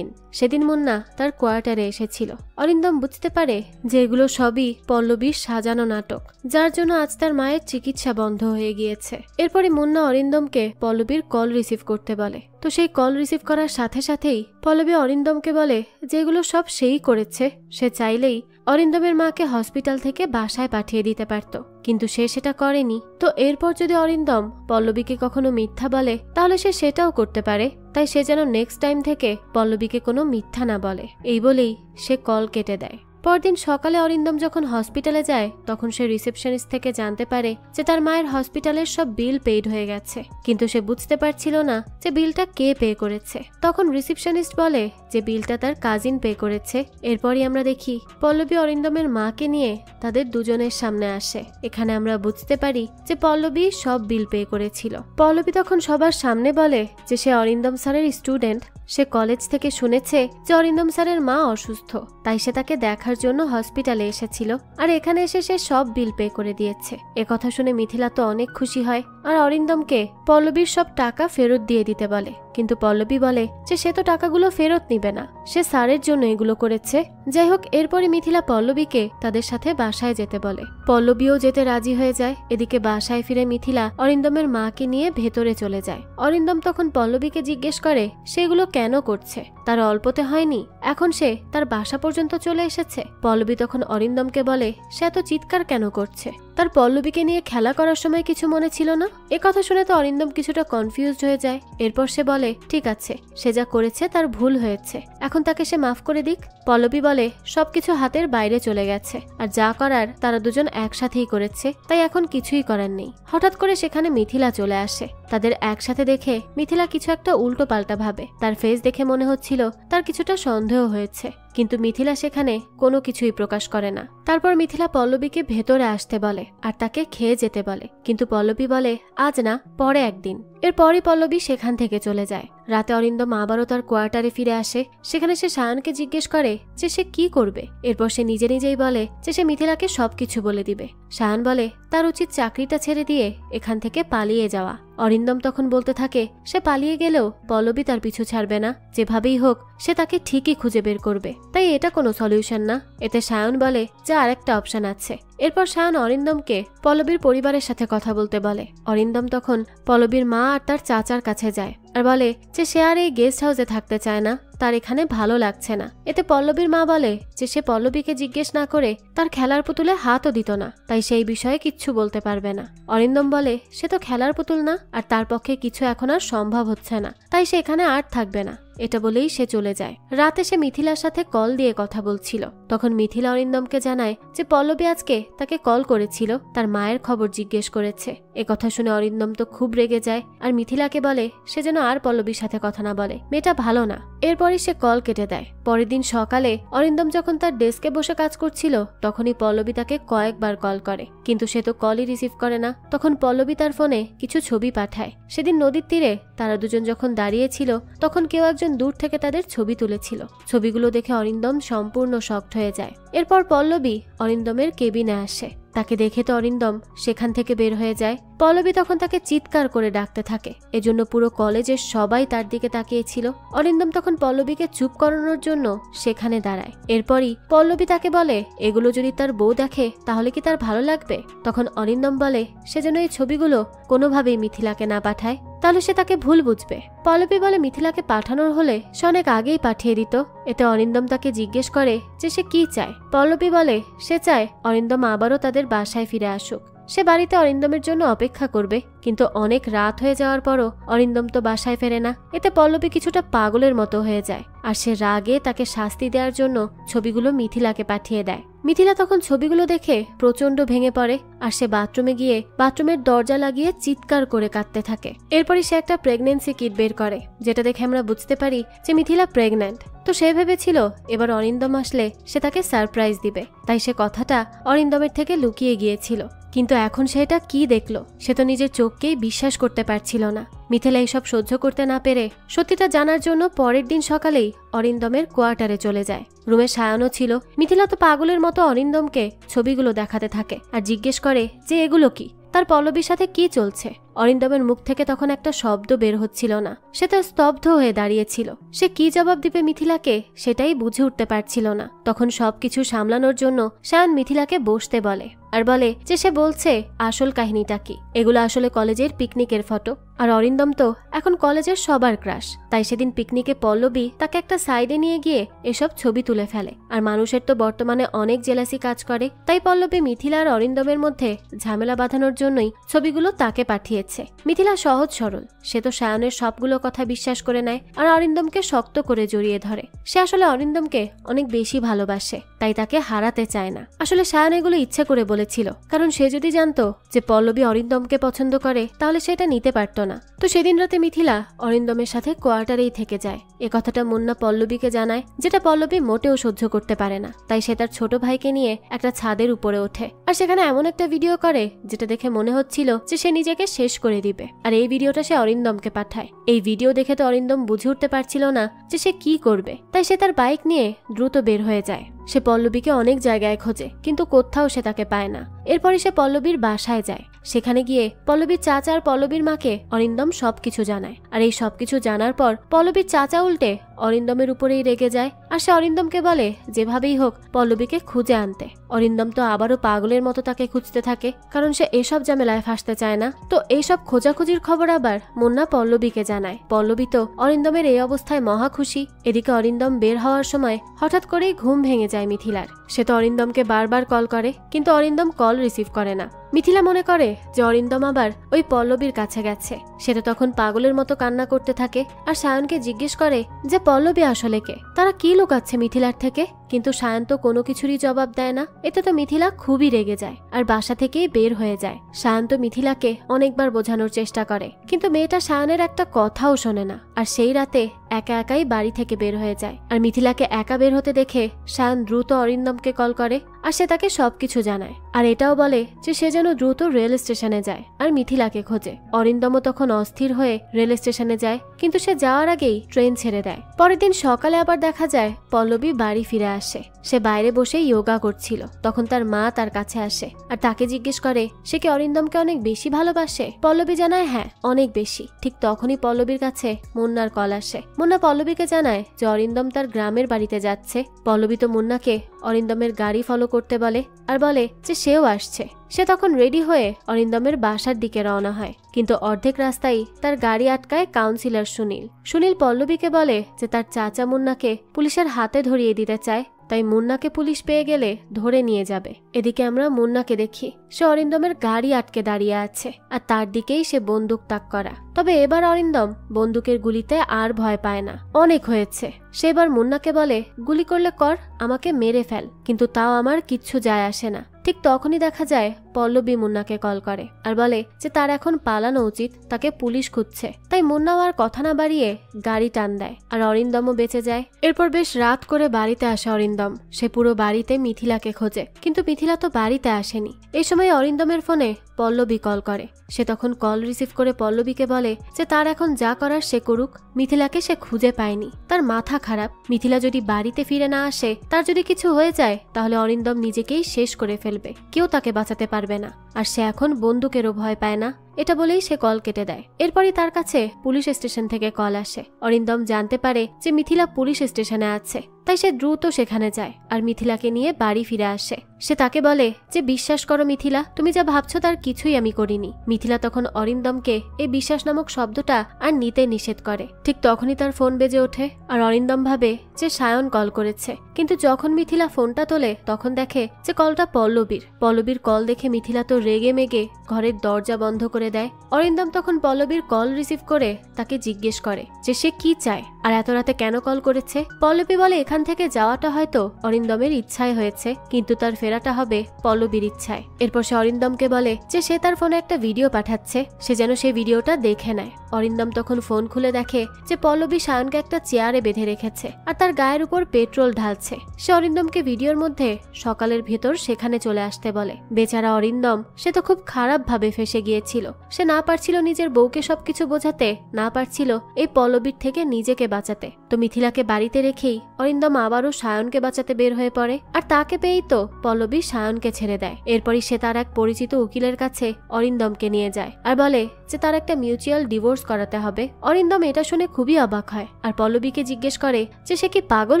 সেদিন মুন্না তার কোয়ার্টারে এসেছিল। অরিন্দম বুঝতে পারে যে এগুলো সবই পল্লবীর সাজানো নাটক, যার জন্য আজ তার মায়ের চিকিৎসা বন্ধ হয়ে গিয়েছে। এরপরে মুন্না অরিন্দমকে পল্লবীর কল রিসিভ করতে বলে। তো সেই কল রিসিভ করার সাথে সাথেই পল্লবী অরিন্দমকে বলে যে এগুলো সব সেই করেছে। সে চাইলেই অরিন্দমের মাকে হসপিটাল থেকে বাসায় পাঠিয়ে দিতে পারত, কিন্তু সে সেটা করেনি। তো এরপর যদি অরিন্দম পল্লবীকে কখনো মিথ্যা বলে তাহলে সে সেটাও করতে পারে, তাই সে যেন নেক্সট টাইম থেকে পল্লবীকে কোনো মিথ্যা না বলে। এই বলেই সে কল কেটে দেয়। পরদিন সকালে অরিন্দম যখন হসপিটালে যায় তখন সে রিসেপশনিস্ট থেকে জানতে পারে যে তার মায়ের হসপিটালের সব বিল পেইড হয়ে গেছে, কিন্তু সে বুঝতে পারছিল না যে বিলটা কে পে করেছে। তখন রিসেপশনিস্ট বলে যে বিলটা তার কাজিন পে করেছে। এরপরই আমরা দেখি পল্লবী অরিন্দমের মাকে নিয়ে তাদের দুজনের সামনে আসে। এখানে আমরা বুঝতে পারি যে পল্লবী সব বিল পে করেছিল। পল্লবী তখন সবার সামনে বলে যে সে অরিন্দম স্যারের স্টুডেন্ট, সে কলেজ থেকে শুনেছে যে অরিন্দম স্যারের মা অসুস্থ, তাই সে তাকে দেখার জন্য হসপিটালে এসেছিল, আর এখানে এসে সে সব বিল পে করে দিয়েছে। কথা শুনে মিথিলা তো অনেক খুশি হয় আর অরিন্দমকে পল্লবীর সব টাকা ফেরত দিয়ে দিতে বলে, কিন্তু পল্লবী বলে যে সে তো টাকাগুলো ফেরত নিবে না, সে স্যারের জন্য এগুলো করেছে। যাই হোক, এরপরে মিথিলা পল্লবীকে তাদের সাথে বাসায় যেতে বলে। পল্লবীও যেতে রাজি হয়ে যায়। এদিকে বাসায় ফিরে মিথিলা অরিন্দমের মাকে নিয়ে ভেতরে চলে যায়। অরিন্দম তখন পল্লবীকে জিজ্ঞেস করে সেগুলো কেন করছে, তার অল্পতে হয়নি, এখন সে তার বাসা পর্যন্ত চলে এসেছে। পল্লবী তখন অরিন্দমকে বলে সে এত চিৎকার কেন করছে, তার পল্লবীকে নিয়ে খেলা করার সময় কিছু মনে ছিল না। কথা শুনে তো অরিন্দম কিছুটা কনফিউজড হয়ে যায়। এরপর সে বলে ঠিক আছে, সে যা করেছে তার ভুল হয়েছে, এখন তাকে সে মাফ করে দিক। পল্লবী বলে সবকিছু হাতের বাইরে চলে গেছে, আর যা করার তারা দুজন একসাথেই করেছে, তাই এখন কিছুই করার নেই। হঠাৎ করে সেখানে মিথিলা চলে আসে। তাদের একসাথে দেখে মিথিলা কিছু একটা উল্টো পাল্টা ভাবে। তার ফেস দেখে মনে হচ্ছিল তার কিছুটা সন্দেহ হয়েছে, কিন্তু মিথিলা সেখানে কোনো কিছুই প্রকাশ করে না। তারপর মিথিলা পল্লবীকে ভেতরে আসতে বলে আর তাকে খেয়ে যেতে বলে, কিন্তু পল্লবী বলে আজ না, পরে একদিন। এরপরই পল্লবী সেখান থেকে চলে যায়। রাতে অরিন্দম আবারও তার কোয়ার্টারে ফিরে আসে। সেখানে সে সায়নকে জিজ্ঞেস করে যে সে কি করবে। এরপর সে নিজে নিজেই বলে যে সে মিথিলাকে সবকিছু বলে দিবে। সায়ন বলে তার উচিত চাকরিটা ছেড়ে দিয়ে এখান থেকে পালিয়ে যাওয়া। অরিন্দম তখন বলতে থাকে সে পালিয়ে গেলেও পল্লবী তার পিছু ছাড়বে না, যেভাবেই হোক সে তাকে ঠিকই খুঁজে বের করবে, তাই এটা কোনো সলিউশন না। এতে সায়ন বলে যে আরেকটা অপশন আছে। এরপর সায়ন অরিন্দমকে পল্লবীর পরিবারের সাথে কথা বলতে বলে। অরিন্দম তখন পল্লবীর মা আর তার চাচার কাছে যায় আর বলে যে সে আর এই গেস্ট হাউসে থাকতে চায় না, তার এখানে ভালো লাগছে না। এতে পল্লবীর মা বলে যে সে পল্লবীকে জিজ্ঞেস না করে তার খেলার পুতুলে হাতও দিত না, তাই সেই বিষয়ে কিচ্ছু বলতে পারবে না। অরিন্দম বলে সে তো খেলার পুতুল না, আর তার পক্ষে কিছু এখন আর সম্ভব হচ্ছে না, তাই সে এখানে আর থাকবে না। এটা বলেই সে চলে যায়। রাতে সে মিথিলার সাথে কল দিয়ে কথা বলছিল। তখন মিথিলা অরিন্দমকে জানায় যে পল্লবী আজকে তাকে কল করেছিল, তার মায়ের খবর জিজ্ঞেস করেছে। কথা শুনে অরিন্দম তো খুব রেগে যায় আর মিথিলাকে বলে সে যেন আর পল্লবীর সাথে কথা না বলে, মেয়েটা ভালো না। এরপরই সে কল কেটে দেয়। পরের দিন সকালে অরিন্দম যখন তার ডেস্কে বসে কাজ করছিল তখনই পল্লবী তাকে কয়েকবার কল করে, কিন্তু সে তো কলই রিসিভ করে না। তখন পল্লবী তার ফোনে কিছু ছবি পাঠায়। সেদিন নদীর তীরে তারা দুজন যখন দাঁড়িয়েছিল তখন কেউ একজন দূর থেকে তাদের ছবি তুলেছিল। ছবিগুলো দেখে অরিন্দম সম্পূর্ণ শকড হয়ে যায়। এরপর পল্লবী অরিন্দমের কেবিনে আসে। তাকে দেখে তো অরিন্দম সেখান থেকে বের হয়ে যায়। পল্লবী তখন তাকে চিৎকার করে ডাকতে থাকে, এজন্য পুরো কলেজের সবাই তার দিকে তাকিয়েছিল। অরিন্দম তখন পল্লবীকে চুপ করানোর জন্য সেখানে দাঁড়ায়। এরপরই পল্লবী তাকে বলে এগুলো যদি তার বউ দেখে তাহলে কি তার ভালো লাগবে। তখন অরিন্দম বলে সে যেন এই ছবিগুলো কোনোভাবেই মিথিলাকে না পাঠায়, তাহলে সে তাকে ভুল বুঝবে। পল্লবী বলে মিথিলাকে পাঠানোর হলে সে অনেক আগেই পাঠিয়ে দিত। এতে অরিন্দম তাকে জিজ্ঞেস করে যে সে কি চায়। পল্লবী বলে সে চায় অরিন্দম আবারও তাদের বাসায় ফিরে আসুক। সে বাড়িতে অরিন্দমের জন্য অপেক্ষা করবে, কিন্তু অনেক রাত হয়ে যাওয়ার পরও অরিন্দম তো বাসায় ফেরে না। এতে পল্লবী কিছুটা পাগলের মতো হয়ে যায় আর সে রাগে তাকে শাস্তি দেওয়ার জন্য ছবিগুলো মিথিলাকে পাঠিয়ে দেয়। মিথিলা তখন ছবিগুলো দেখে প্রচন্ড ভেঙে পড়ে আর সে বাথরুমে গিয়ে বাথরুমের দরজা লাগিয়ে চিৎকার করে কাঁদতে থাকে। এরপরই সে একটা প্রেগনেন্সি কিট বের করে, যেটা দেখে আমরা বুঝতে পারি যে মিথিলা প্রেগন্যান্ট। তো সে ভেবেছিল এবার অরিন্দম আসলে সে তাকে সারপ্রাইজ দিবে, তাই সে কথাটা অরিন্দমের থেকে লুকিয়ে গিয়েছিল। কিন্তু এখন সে এটা কি দেখলো, সে তো নিজের চোখকেই বিশ্বাস করতে পারছিল না। মিথিলা এইসব সহ্য করতে না পেরে সত্যিটা জানার জন্য পরের দিন সকালেই অরিন্দমের কোয়ার্টারে চলে যায়। রুমে সায়নও ছিল। মিথিলা তো পাগলের মতো অরিন্দমকে ছবিগুলো দেখাতে থাকে আর জিজ্ঞেস করে যে এগুলো কি, তার পল্লবীর সাথে কি চলছে। অরিন্দমের মুখ থেকে তখন একটা শব্দ বের হচ্ছিল না। সে তো স্তব্ধ হয়ে দাঁড়িয়েছিল। সে কি জবাব দিবে মিথিলাকে সেটাই বুঝে উঠতে পারছিল না। তখন সবকিছু সামলানোর জন্য সায়ন মিথিলাকে বসতে বলে আর বলে যে সে বলছে আসল কাহিনীটা কি। এগুলো আসলে কলেজের পিকনিকের ফটো। আর অরিন্দম তো এখন কলেজের সবার ক্রাশ। তাই সেদিন পিকনিকে পল্লবী তাকে একটা সাইডে নিয়ে গিয়ে এসব ছবি তুলে ফেলে। আর মানুষের তো বর্তমানে অনেক জেলাসি কাজ করে, তাই পল্লবী মিথিলা আর অরিন্দমের মধ্যে ঝামেলা বাঁধানোর জন্যই ছবিগুলো তাকে পাঠিয়েছে। মিথিলা সহজ সরল, সে তো সায়নের সবগুলো কথা বিশ্বাস করে নেয় আর অরিন্দমকে শক্ত করে জড়িয়ে ধরে। সে আসলে অরিন্দমকে অনেক বেশি ভালোবাসে, তাই তাকে হারাতে চায় না। আসলে সায়ন এগুলো ইচ্ছে করে বলেছিল, কারণ সে যদি জানতো যে পল্লবী অরিন্দমকে পছন্দ করে তাহলে সেটা নিতে পারত না। তো সেদিন রাতে মিথিলা অরিন্দমের সাথে কোয়ার্টারেই থেকে যায়। এ কথাটা মুন্না পল্লবীকে জানায়, যেটা পল্লবী মোটেও সহ্য করতে পারে না। তাই সে তার ছোট ভাইকে নিয়ে একটা ছাদের উপরে ওঠে আর সেখানে এমন একটা ভিডিও করে যেটা দেখে মনে হচ্ছিল যে সে নিজেকে শেষ করে দিবে। আর এই ভিডিওটা সে অরিন্দমকে পাঠায়। এই ভিডিও দেখে তো অরিন্দম বুঝে উঠতে পারছিল না যে সে কি করবে, তাই সে তার বাইক নিয়ে দ্রুত বের হয়ে যায়। সে পল্লবীকে অনেক জায়গায় খোঁজে, কিন্তু কোথাও সে তাকে পায় না। এরপরে সে পল্লবীর বাসায় যায়। সেখানে গিয়ে পল্লবীর চাচা আর পল্লবীর মাকে অরিন্দম সবকিছু জানায়। আর এই সবকিছু জানার পর পল্লবীর চাচা উল্টে অরিন্দমের উপরেই রেগে যায় আর সে অরিন্দমকে বলে যেভাবেই হোক পল্লবীকে খুঁজে আনতে। অরিন্দম তো আবারও পাগলের মতো তাকে খুঁজতে থাকে, কারণ সে এসব ঝামেলায় ফাঁসতে চায় না। তো এইসব খোঁজাখুঁজির খবর আবার মুন্না পল্লবীকে জানায়। পল্লবী তো অরিন্দমের এই অবস্থায় মহা খুশি। এদিকে অরিন্দম বের হওয়ার সময় হঠাৎ করেই ঘুম ভেঙে যায় মিথিলার। সে তো অরিন্দমকে বারবার কল করে, কিন্তু অরিন্দম কল রিসিভ করে না। মিথিলা মনে করে যে অরিন্দম আবার ওই পল্লবীর কাছে গেছে। সেটা তখন পাগলের মতো কান্না করতে থাকে আর সায়নকে জিজ্ঞেস করে যে পল্লবী আসলে কে, তারা কি লুকাচ্ছে মিথিলার থেকে। কিন্তু সায়ন তো কোনো কিছুরই জবাব দেয় না। এতে তো মিথিলা খুবই রেগে যায় আর বাসা থেকেই বের হয়ে যায়। সায়ন তো মিথিলাকে অনেকবার বোঝানোর চেষ্টা করে, কিন্তু মেয়েটা সায়নের একটা কথাও শোনে না। আর সেই রাতে একা একাই বাড়ি থেকে বের হয়ে যায়। আর মিথিলাকে একা বের হতে দেখে সায়ন দ্রুত অরিন্দমকে কল করে আর সে তাকে সবকিছু জানায়। আর এটাও বলে যে সে যেন দ্রুত রেল স্টেশনে যায় আর মিথিলাকে খোঁজে। অরিন্দমও তখন অস্থির হয়ে রেল স্টেশনে যায়, কিন্তু সে যাওয়ার আগেই ট্রেন ছেড়ে দেয়। পরের দিন সকালে আবার দেখা যায় পল্লবী বাড়ি ফিরে আসে। সে বাইরে বসে যোগা করছিল। তখন তার মা তার কাছে আসে আর তাকে জিজ্ঞেস করে সে কি অরিন্দমকে অনেক বেশি ভালোবাসে। পল্লবী জানায় হ্যাঁ, অনেক বেশি। ঠিক তখনই পল্লবীর কাছে মুন্নার কল আসে। মুন্না পল্লবীকে জানায় যে অরিন্দম তার গ্রামের বাড়িতে যাচ্ছে। পল্লবী তো মুন্নাকে অরিন্দমের গাড়ি ফলো করতে বলে আর বলে যে সেও আসছে। সে তখন রেডি হয়ে অরিন্দমের বাসার দিকে রওনা হয়, কিন্তু অর্ধেক রাস্তায় তার গাড়ি আটকায় কাউন্সিলর সুনীল। সুনীল পল্লবীকে বলে যে তার চাচা মুন্নাকে পুলিশের হাতে ধরিয়ে দিতে চায়, তাই মুন্নাকে পুলিশ পেয়ে গেলে ধরে নিয়ে যাবে। এদিকে আমরা মুন্নাকে দেখি সে অরিন্দমের গাড়ি আটকে দাঁড়িয়ে আছে আর তার দিকেই সে বন্দুক তাক করা। তবে এবার অরিন্দম বন্দুকের গুলিতে আর ভয় পায় না, অনেক হয়েছে। সে এবার মুন্নাকে বলে গুলি করলে কর, আমাকে মেরে ফেল, কিন্তু তাও আমার কিচ্ছু যায় আসে না। ঠিক তখনই দেখা যায় পল্লবী মুন্নাকে কল করে আর বলে যে তার এখন পালানো উচিত, তাকে পুলিশ খুঁজছে। তাই মুন্নাও আর কথা না বাড়িয়ে গাড়ি টান দেয় আর অরিন্দমও বেঁচে যায়। এরপর বেশ রাত করে বাড়িতে আসে অরিন্দম। সে পুরো বাড়িতে মিথিলাকে খোঁজে, কিন্তু মিথিলা তো বাড়িতে আসেনি। এই সময় অরিন্দমের ফোনে পল্লবী কল করে। সে তখন কল রিসিভ করে পল্লবীকে বলে যে তার এখন যা করার সে করুক, মিথিলাকে সে খুঁজে পায়নি, তার মাথা খারাপ। মিথিলা যদি বাড়িতে ফিরে না আসে, তার যদি কিছু হয়ে যায়, তাহলে অরিন্দম নিজেকেই শেষ করে ফেলবে, কেউ তাকে বাঁচাতে পারবে না। আর সে এখন বন্দুকেরও ভয় পায় না। এটা বলেই সে কল কেটে দেয়। এরপরই তার কাছে পুলিশ স্টেশন থেকে কল আসে। অরিন্দম জানতে পারে যে মিথিলা পুলিশ স্টেশনে আছে, তাই সে দ্রুত সেখানে যায় আর মিথিলাকে নিয়ে বাড়ি ফিরে আসে। সে তাকে বলে যে বিশ্বাস করো মিথিলা, তুমি যা ভাবছো তার কিছুই আমি করিনি। মিথিলা তখন অরিন্দমকে এই বিশ্বাস নামক শব্দটা আর নিতে নিষেধ করে। ঠিক তখনই তার ফোন বেজে ওঠে আর অরিন্দম ভাবে যে সায়ন কল করেছে, কিন্তু যখন মিথিলা ফোনটা তোলে তখন দেখে যে কলটা পল্লবীর। পল্লবীর কল দেখে মিথিলা তো রেগে মেগে ঘরের দরজা বন্ধ করে দেয়। অরিন্দম তখন পল্লবীর কল রিসিভ করে তাকে জিজ্ঞেস করে যে সে কি চায় আর এত রাতে কেন কল করেছে। পল্লবী বলে এখান থেকে যাওয়াটা হয়তো অরিন্দমের ইচ্ছায় হয়েছে, কিন্তু তার ফেরাটা হবে পল্লবীর ইচ্ছায়। এরপর সে অরিন্দমকে বলে যে সে তার ফোনে একটা ভিডিও পাঠাচ্ছে, সে যেন সেই ভিডিওটা দেখে নেয়। অরিন্দম তখন ফোন খুলে দেখে যে পল্লবী সায়নকে একটা চেয়ারে বেঁধে রেখেছে আর তার গায়ের উপর পেট্রোল ঢালছে। সে অরিন্দমকে ভিডিওর মধ্যে সকালের ভেতর সেখানে চলে আসতে বলে। বেচারা অরিন্দম, সে তো খুব খারাপ ভাবে ফেসে গিয়েছিল। সে না পারছিল নিজের বউকে সবকিছু বোঝাতে, না পারছিল এই পল্লবীর থেকে নিজেকে বাঁচাতে। তো মিথিলাকে বাড়িতে রেখেই অরিন্দম আবারও সায়নকে বাঁচাতে বের হয়ে পড়ে আর তাকে পেয়েই তো পল্লবী সায়নকে ছেড়ে দেয়। এরপরই সে তার এক পরিচিত উকিলের কাছে অরিন্দমকে নিয়ে যায় আর বলে যে তার একটা মিউচুয়াল ডিভোর্স করাতে হবে। অরিন্দম এটা শুনে খুবই অবাক হয় আর পল্লবীকে জিজ্ঞেস করে যে সে কি পাগল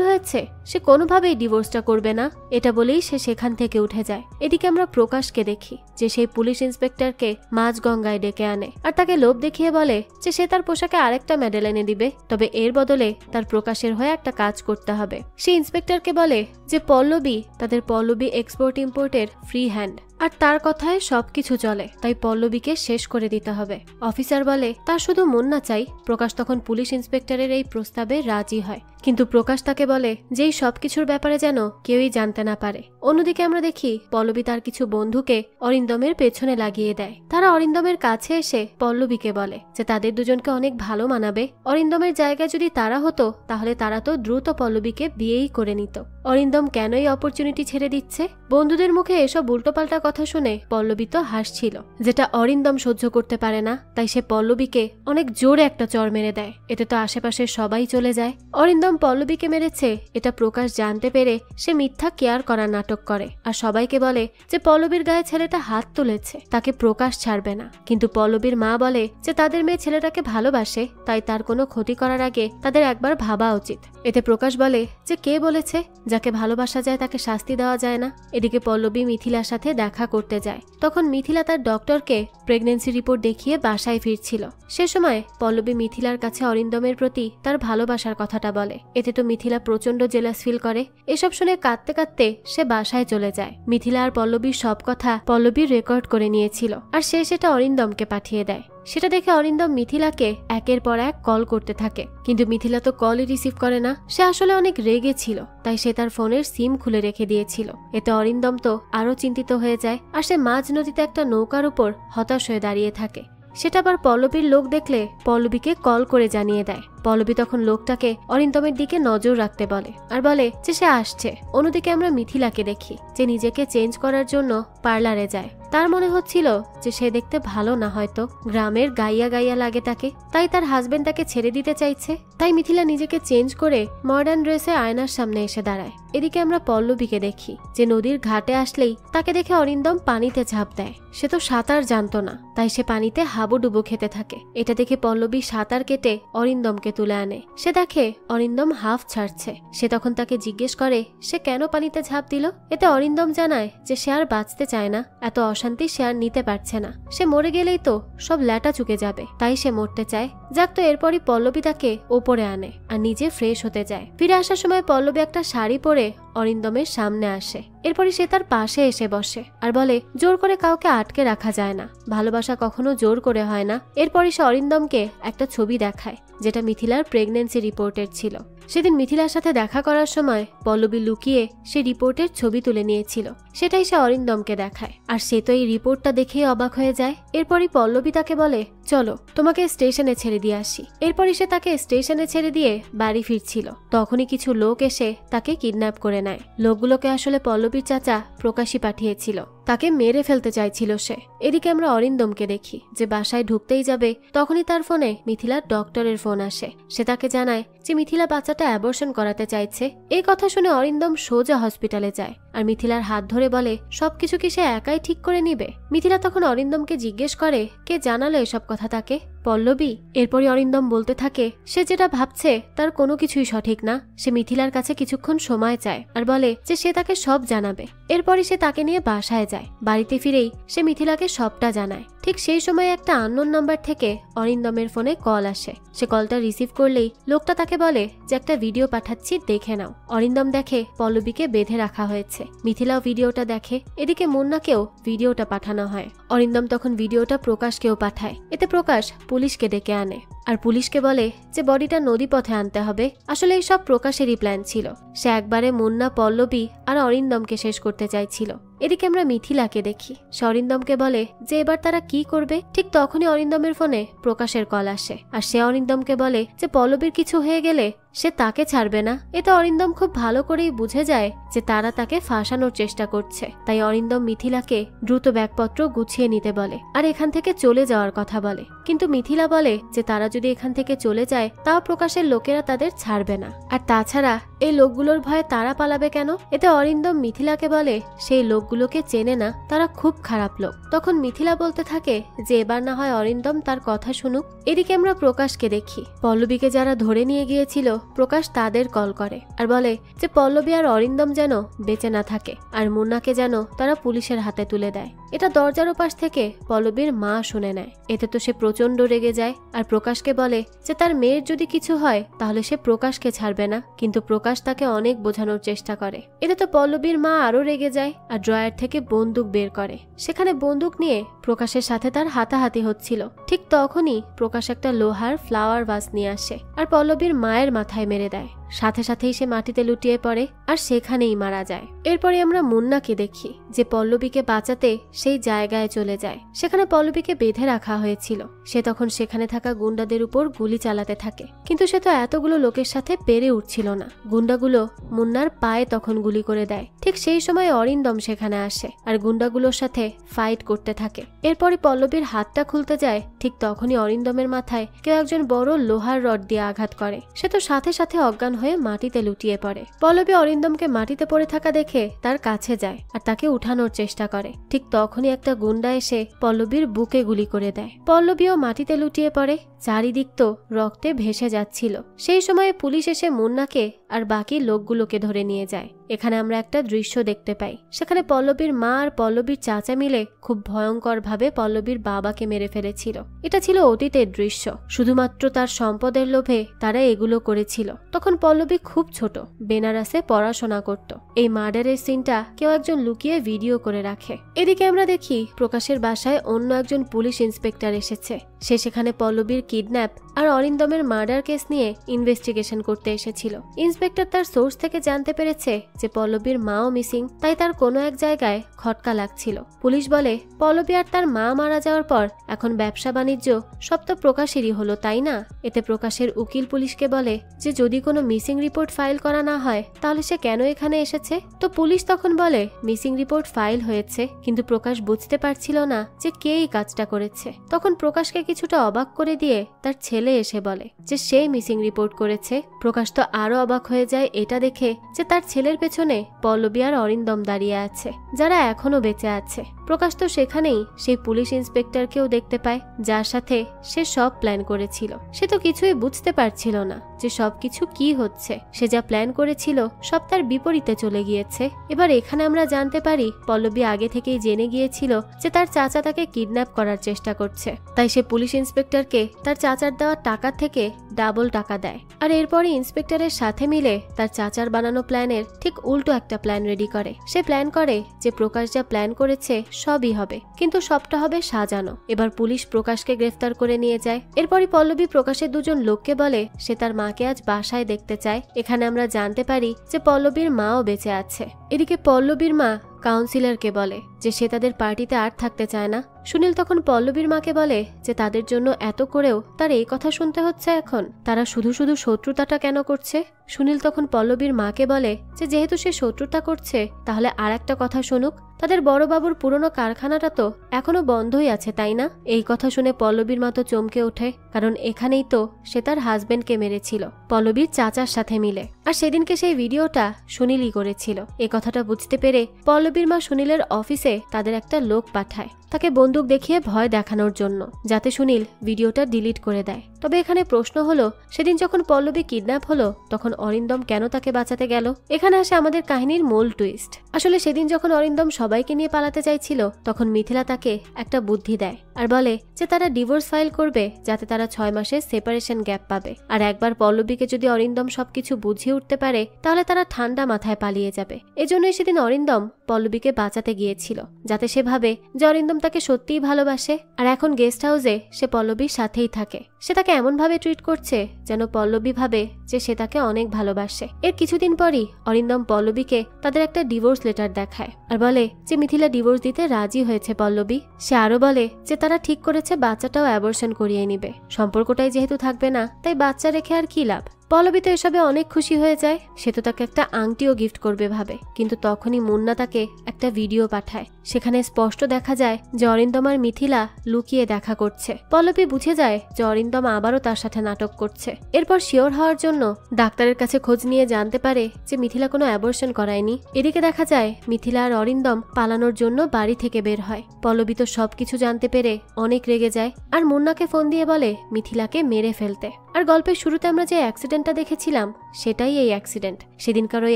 হয়েছে, সে কোনোভাবেই ডিভোর্সটা করবে না। এটা বলেই সে সেখান থেকে উঠে যায়। এদিকে আমরা প্রকাশকে দেখি যে সেই পুলিশ ইন্সপেক্টরকে মাঝগঙ্গা গঙ্গায় ডেকে আনে আর তাকে লোভ দেখিয়ে বলে যে সে তার পোশাকে আরেকটা মেডেল এনে দিবে, তবে এর বদলে তার প্রকাশের হয়ে একটা কাজ করতে হবে। সে ইন্সপেক্টরকে বলে যে পল্লবী তাদের পল্লবী এক্সপোর্ট ইম্পোর্টের ফ্রি হ্যান্ড, আর তার কথায় সবকিছু চলে, তাই পল্লবীকে শেষ করে দিতে হবে। অফিসার বলে তার শুধু মুন্না চাই। প্রকাশ তখন পুলিশ ইন্সপেক্টরের এই প্রস্তাবে রাজি হয়, কিন্তু প্রকাশ তাকে বলে যে এই সবকিছুর ব্যাপারে যেন কেউই জানতে না পারে। অন্যদিকে আমরা দেখি পল্লবী তার কিছু বন্ধুকে অরিন্দমের পেছনে লাগিয়ে দেয়। তারা অরিন্দমের কাছে এসে পল্লবীকে বলে যে তাদের দুজনকে অনেক ভালো মানাবে। অরিন্দমের জায়গায় যদি তারা হতো তাহলে তারা তো দ্রুত পল্লবীকে বিয়েই করে নিত। অরিন্দম কেন এই অপরচুনিটি ছেড়ে দিচ্ছে? বন্ধুদের মুখে এসব উল্টোপাল্টা কথা শুনে পল্লবী তো হাসছিল, যেটা অরিন্দম সহ্য করতে পারে না। তাই সে পল্লবীকে অনেক জোরে একটা চড় মেরে দেয়। এতে তো আশেপাশে সবাই চলে যায়। অরিন্দম পল্লবীকে মেরেছে এটা প্রকাশ জানতে পেরে সে মিথ্যা কেয়ার করার নাটক করে আর সবাইকে বলে যে পল্লবীর গায়ে ছেলেটা হাত তুলেছে, তাকে প্রকাশ ছাড়বে না। কিন্তু পল্লবীর মা বলে যে তাদের মেয়ে ছেলেটাকে ভালোবাসে, তাই তার কোনো ক্ষতি করার আগে তাদের একবার ভাবা উচিত। এতে প্রকাশ বলে যে কে বলেছে যাকে ভালোবাসা যায় তাকে শাস্তি দেওয়া যায় না। এদিকে পল্লবী মিথিলার সাথে দেখা করতে যায়। তখন মিথিলা তার ডক্টরকে প্রেগনেন্সি রিপোর্ট দেখিয়ে বাসায় ফিরছিল। সে সময় পল্লবী মিথিলার কাছে অরিন্দমের প্রতি তার ভালোবাসার কথাটা বলে। এতে তো মিথিলা প্রচন্ড জেলাস ফিল করে। এসব শুনে কাঁদতে কাঁদতে সে বাসায় চলে যায়। মিথিলা আর পল্লবীর সব কথা পল্লবী রেকর্ড করে নিয়েছিল আর সে সেটা অরিন্দমকে পাঠিয়ে দেয়। সেটা দেখে অরিন্দম মিথিলাকে একের পর এক কল করতে থাকে, কিন্তু মিথিলা তো কলই রিসিভ করে না। সে আসলে অনেক রেগে ছিল, তাই সে তার ফোনের সিম খুলে রেখে দিয়েছিল। এতে অরিন্দম তো আরো চিন্তিত হয়ে যায় আর সে মাঝ নদীতে একটা নৌকার উপর হতাশ হয়ে দাঁড়িয়ে থাকে। সেটা আবার পল্লবীর লোক দেখলে পল্লবীকে কল করে জানিয়ে দেয়। পল্লবী তখন লোকটাকে অরিন্দমের দিকে নজর রাখতে বলে আর বলে যে সে আসছে। অন্যদিকে আমরা মিথিলাকে দেখি যে নিজেকে চেঞ্জ করার জন্য পার্লারে যায়। তার মনে হচ্ছিল যে সে দেখতে ভালো না, হয়তো গ্রামের গাইয়া গাইয়া লাগে তাকে, তাই তার হাজবেন্ড তাকে ছেড়ে দিতে চাইছে। তাই মিথিলা নিজেকে চেঞ্জ করে মডার্ন ড্রেসে আয়নার সামনে এসে দাঁড়ায়। এদিকে আমরা পল্লবীকে দেখি যে নদীর ঘাটে আসলেই তাকে দেখে অরিন্দম পানিতে ঝাঁপ দেয়। সে তো সাঁতার জানতো না, তাই সে পানিতে হাবুডুবু খেতে থাকে। এটা দেখে পল্লবী সাঁতার কেটে অরিন্দমকে তুলে আনে। সে দেখে অরিন্দম হাফ ছাড়ছে। সে তখন তাকে জিজ্ঞেস করে সে কেন পানিতে ঝাঁপ দিল। এতে অরিন্দম জানায় যে সে আর বাঁচতে চায় না, এত অশান্তি সে আর নিতে পারছে না। সে মরে গেলেই তো সব ল্যাটা চুকে যাবে, তাই সে মরতে চায়। যাক, তো এরপরই পল্লবী তাকে ওপরে আনে আর নিজে ফ্রেশ হতে যায়। ফিরে আসার সময় পল্লবী একটা শাড়ি পরে অরিন্দমের সামনে আসে। এরপরই সে তার পাশে এসে বসে আর বলে জোর করে কাউকে আটকে রাখা যায় না, ভালোবাসা কখনো জোর করে হয় না। এরপরই সে অরিন্দমকে একটা ছবি দেখায় যেটা মিথিলার প্রেগনেন্সি রিপোর্টের ছিল। সেদিন মিথিলার সাথে দেখা করার সময় পল্লবী লুকিয়ে সে রিপোর্টের ছবি তুলে নিয়েছিল, সেটাই সে অরিন্দমকে দেখায়। আর সে তো এই রিপোর্টটা দেখেই অবাক হয়ে যায়। এরপরই পল্লবী তাকে বলে চলো তোমাকে স্টেশনে ছেড়ে দিয়ে আসি। এরপরই সে তাকে স্টেশনে ছেড়ে দিয়ে বাড়ি ফিরছিল। তখনই কিছু লোক এসে তাকে কিডন্যাপ করে নেয়। লোকগুলোকে আসলে পল্লবীর চাচা প্রকাশই পাঠিয়েছিল, তাকে মেরে ফেলতে চাইছিল সে। এদিকে আমরা অরিন্দমকে দেখি যে বাসায় ঢুকতেই যাবে, তখনই তার ফোনে মিথিলার ডক্টরের ফোন আসে। সে তাকে জানায় যে মিথিলা বাচ্চাটা অ্যাবর্শন করাতে চাইছে। এই কথা শুনে অরিন্দম সোজা হসপিটালে যায় আর মিথিলার হাত ধরে বলে সবকিছু কি সে একাই ঠিক করে নিবে। মিথিলা তখন অরিন্দমকে জিজ্ঞেস করে কে জানালো এসব কথা তাকে। পল্লবী। এরপরই অরিন্দম বলতে থাকে সে যেটা ভাবছে তার কোনো কিছুই সঠিক না। সে মিথিলার কাছে কিছুক্ষণ সময় চায় আর বলে যে সে তাকে সব জানাবে। এরপরই সে তাকে নিয়ে বাসায় যায়। বাড়িতে ফিরেই সে মিথিলাকে সবটা জানায়। ঠিক সেই সময় একটা আননোন নাম্বার থেকে অরিন্দমের ফোনে কল আসে। সে কলটা রিসিভ করলেই লোকটা তাকে বলে যে একটা ভিডিও পাঠাচ্ছি, দেখে নাও। অরিন্দম দেখে পল্লবীকে বেঁধে রাখা হয়েছে। মিথিলাও ভিডিওটা দেখে। এদিকে মুন্নাকেও ভিডিওটা পাঠানো হয়। অরিন্দম তখন ভিডিওটা প্রকাশকেও পাঠায়। এতে প্রকাশ পুলিশকে ডেকে আনে আর পুলিশকে বলে যে বডিটা নদী পথে আনতে হবে। আসলে এই সব প্রকাশেরই প্ল্যান ছিল। সে একবারে মুন্না, পল্লবী আর অরিন্দমকে শেষ করতে চাইছিল। এদিকে আমরা মিথিলাকে দেখি। সে অরিন্দমকে বলে যে এবার তারা কি করবে। ঠিক তখনই অরিন্দমের ফোনে প্রকাশের কল আসে আর সে অরিন্দমকে বলে যে পল্লবীর কিছু হয়ে গেলে সে তাকে ছাড়বে না। এতে অরিন্দম খুব ভালো করেই বুঝে যায় যে তারা তাকে ফাঁসানোর চেষ্টা করছে। তাই অরিন্দম মিথিলাকে দ্রুত ব্যাগপত্র গুছিয়ে নিতে বলে আর এখান থেকে চলে যাওয়ার কথা বলে। কিন্তু মিথিলা বলে যে তারা যদি এখান থেকে চলে যায় তাও প্রকাশের লোকেরা তাদের ছাড়বে না, আর তাছাড়া এই লোকগুলোর ভয়ে তারা পালাবে কেন। এতে অরিন্দম মিথিলাকে বলে সেই লোকগুলোকে চেনে না, তারা খুব খারাপ লোক। তখন মিথিলা বলতে থাকে যে এবার না হয় অরিন্দম তার কথা শুনুক। এদিকে আমরা প্রকাশকে দেখি। পল্লবীকে যারা ধরে নিয়ে গিয়েছিল প্রকাশ তাদের কল করে আর বলে যে পল্লবী আর অরিন্দম যেন বেঁচে না থাকে আর মুন্নাকে যেন তারা পুলিশের হাতে তুলে দেয়। এটা দরজার ওপাশ থেকে পল্লবীর মা শুনে নেয়। এতে তো সে প্রচন্ড রেগে যায় আর প্রকাশকে বলে যে তার মেয়ের যদি কিছু হয় তাহলে সে প্রকাশকে ছাড়বে না, কিন্তু প্রকাশ তাকে অনেক বোঝানোর চেষ্টা করে। এতে তো পল্লবীর মা আরো রেগে যায় আর ড্রয়ার থেকে বন্দুক বের করে। সেখানে বন্দুক নিয়ে প্রকাশের সাথে তার হাতাহাতি হচ্ছিল। ঠিক তখনই প্রকাশ একটা লোহার ফ্লাওয়ার ভাস নিয়ে আসে আর পল্লবীর মায়ের মাথায় মেরে দেয়। সাথে সাথেই সে মাটিতে লুটিয়ে পড়ে আর সেখানেই মারা যায়। এরপরে আমরা মুন্নাকে দেখি যে পল্লবীকে বাঁচাতে সেই জায়গায় চলে যায়। সেখানে পল্লবীকে বেঁধে রাখা হয়েছিল। সে তখন সেখানে থাকা গুন্ডাদের উপর গুলি চালাতে থাকে, কিন্তু সে তো এতগুলো লোকের সাথে পেরে উঠছিল না। গুন্ডাগুলো মুন্নার পায়ে তখন গুলি করে দেয়। ঠিক সেই সময় অরিন্দম সেখানে আসে আর গুন্ডাগুলোর সাথে ফাইট করতে থাকে। এরপরে পল্লবীর হাতটা খুলতে যায়, ঠিক তখনই অরিন্দমের মাথায় কেউ একজন বড় লোহার রড দিয়ে আঘাত করে। সে তো সাথে সাথে অজ্ঞান হয়ে মাটিতে লুটিয়ে পড়ে। পল্লবী অরিন্দমকে মাটিতে পড়ে থাকা দেখে তার কাছে যায় আর তাকে উঠানোর চেষ্টা করে। ঠিক তখনই একটা গুন্ডা এসে পল্লবীর বুকে গুলি করে দেয়। পল্লবীও মাটিতে লুটিয়ে পড়ে। চারিদিক তো রক্তে ভেসে যাচ্ছিল। সেই সময়ে পুলিশ এসে মুন্নাকে আর বাকি লোকগুলোকে ধরে নিয়ে যায়। এখানে আমরা একটা দৃশ্য দেখতে পাই। সেখানে পল্লবীর মা আর পল্লবীর চাচা মিলে খুব ভয়ঙ্কর ভাবে পল্লবীর বাবাকে মেরে ফেলেছিল। এটা ছিল অতীতের দৃশ্য। শুধুমাত্র তার সম্পদের লোভে তারা এগুলো করেছিল। তখন পল্লবী খুব ছোট, বেনারসে পড়াশোনা করত। এই মার্ডারের সিনটা কেউ একজন লুকিয়ে ভিডিও করে রাখে। এদিকে আমরা দেখি প্রকাশের বাসায় অন্য একজন পুলিশ ইন্সপেক্টর এসেছে। সে সেখানে পল্লবীর কিডন্যাপ আর অরিন্দমের মার্ডার কেস নিয়ে ইনভেস্টিগেশন করতে এসেছিল। ইন্সপেক্টর তার সোর্স থেকে জানতে পেরেছে যে পল্লবীর মাও মিসিং, তাই তার কোনো এক জায়গায় খটকা লাগছিল। পুলিশ বলে পল্লবী আর তার মা মারা যাওয়ার পর এখন ব্যবসা বাণিজ্য সব তো প্রকাশেরই হলো, তাই না? এতে প্রকাশের উকিল পুলিশকে বলে যে যদি কোনো মিসিং রিপোর্ট ফাইল করা না হয় তাহলে সে কেন এখানে এসেছে। তো পুলিশ তখন বলে মিসিং রিপোর্ট ফাইল হয়েছে, কিন্তু প্রকাশ বুঝতে পারছিল না যে কে এই কাজটা করেছে। তখন প্রকাশকে কিছুটা অবাক করে দিয়ে তার ছেলে এসে বলে যে সে মিসিং রিপোর্ট করেছে। প্রকাশ তো আরো অবাক হয়ে যায় এটা দেখে যে তার ছেলের পেছনে পল্লবী আর অরিন্দম দাঁড়িয়ে আছে, যারা এখনো বেঁচে আছে। প্রকাশ তো সেখানেই সেই পুলিশ ইন্সপেক্টরকেও দেখতে পায়, যার সাথে সে সব প্ল্যান করেছিল। সে তো কিছুই বুঝতে পারছিল না যে সবকিছু কি হচ্ছে। সে যা প্ল্যান করেছিল সব তার বিপরীতে চলে গিয়েছে। এবার এখানে আমরা জানতে পারি পল্লবী আগে থেকেই জেনে গিয়েছিল যে তার চাচা তাকে কিডন্যাপ করার চেষ্টা করছে, তাই সে পুলিশ ইন্সপেক্টরকে তার চাচার দেওয়া টাকা থেকে ডাবল টাকা দেয়। আর এরপরে ইন্সপেক্টরের সাথে মিলে তার চাচার বানানো প্ল্যানের ঠিক উল্টো একটা প্ল্যান রেডি করে। সে প্ল্যান করে যে প্রকাশ যা প্ল্যান করেছে সবই হবে, কিন্তু সবটা হবে সাজানো। এবার পুলিশ প্রকাশকে গ্রেফতার করে নিয়ে যায়। এরপরই পল্লবী প্রকাশের দুজন লোককে বলে সে তার মাকে আজ বাসায় দেখতে চায়। এখানে আমরা জানতে পারি যে পল্লবীর মাও বেঁচে আছে। এদিকে পল্লবীর মা কাউন্সিলরকে বলে যে সে তাদের পার্টিতে আর থাকতে চায় না। সুনীল তখন পল্লবীর মাকে বলে যে তাদের জন্য এত করেও তার এই কথা শুনতে হচ্ছে এখন, তারা শুধু শুধু শত্রুতাটা কেন করছে। সুনীল তখন পল্লবীর মাকে বলে যে যেহেতু সে শত্রুতা করছে তাহলে আর একটা কথা শুনুক, তাদের বড়বাবুর পুরনো কারখানাটা তো এখনো বন্ধই আছে, তাই না? এই কথা শুনে পল্লবীর মা তো চমকে ওঠে, কারণ এখানেই তো সে তার হাজবেন্ডকে মেরেছিল পল্লবীর চাচার সাথে মিলে। আর সেদিনকে সেই ভিডিওটা সুনীলই করেছিল। এই কথাটা বুঝতে পেরে পল্লবীর মা সুনীলের অফিসে তাদের একটা লোক পাঠায় তাকে বন্দুক দেখিয়ে ভয় দেখানোর জন্য, যাতে সুনীল ভিডিওটা ডিলিট করে দেয়। তবে এখানে প্রশ্ন হলো সেদিন যখন পল্লবী কিডন্যাপ হলো তখন অরিন্দম কেন তাকে বাঁচাতে গেল? এখানে আসে আমাদের কাহিনীর মূল টুইস্ট। আসলে সেদিন যখন অরিন্দম সবাইকে নিয়ে পালাতে চাইছিল তখন মিথিলা তাকে একটা বুদ্ধি দেয় আর বলে যে তারা ডিভোর্স ফাইল করবে যাতে তারা 6 মাসের সেপারেশন গ্যাপ পাবে। আর একবার পল্লবীকে যদি অরিন্দম সবকিছু বুঝিয়ে উঠতে পারে তাহলে তারা ঠান্ডা মাথায় পালিয়ে যাবে। এজন্যই সেদিন অরিন্দম পল্লবীকে বাঁচাতে গিয়েছিল, যাতে সে ভাবে যে অরিন্দম তাকে সত্যিই ভালোবাসে। আর এখন গেস্ট হাউসে সে পল্লবীর সাথেই থাকে। সে তাকে এমন ভাবে ট্রিট করছে যেন পল্লবী ভাবে যে সে তাকে অনেক ভালোবাসে। এর কিছুদিন পরই অরিন্দম পল্লবীকে তাদের একটা ডিভোর্স লেটার দেখায় আর বলে যে মিথিলা ডিভোর্স দিতে রাজি হয়েছে পল্লবী। সে আরো বলে যে তারা ঠিক করেছে বাচ্চাটাও অ্যাবর্শন করিয়ে নিবে। সম্পর্কটাই যেহেতু থাকবে না তাই বাচ্চা রেখে আর কি লাভ। পল্লবী তো এসবে অনেক খুশি হয়ে যায়। সে তো তাকে একটা আংটিও গিফট করবে ভাবে, কিন্তু তখনই মুন্না তাকে একটা ভিডিও পাঠায়। সেখানে স্পষ্ট দেখা যায় যে অরিন্দম আর মিথিলা লুকিয়ে দেখা করছে। পল্লবী বুঝে যায় যে অরিন্দম আবারও তার সাথে নাটক করছে। এরপর শিওর হওয়ার জন্য ডাক্তারের কাছে খোঁজ নিয়ে জানতে পারে যে মিথিলা কোনো অ্যাবর্শন করায়নি। এদিকে দেখা যায় মিথিলা আর অরিন্দম পালানোর জন্য বাড়ি থেকে বের হয়। পল্লবী তো সবকিছু জানতে পেরে অনেক রেগে যায় আর মুন্নাকে ফোন দিয়ে বলে মিথিলাকে মেরে ফেলতে। আর গল্পের শুরুতে আমরা যে অ্যাক্সিডেন্ট অ্যাক্সিডেন্টটা দেখেছিলাম সেটাই এই অ্যাক্সিডেন্ট। সেদিনকার ওই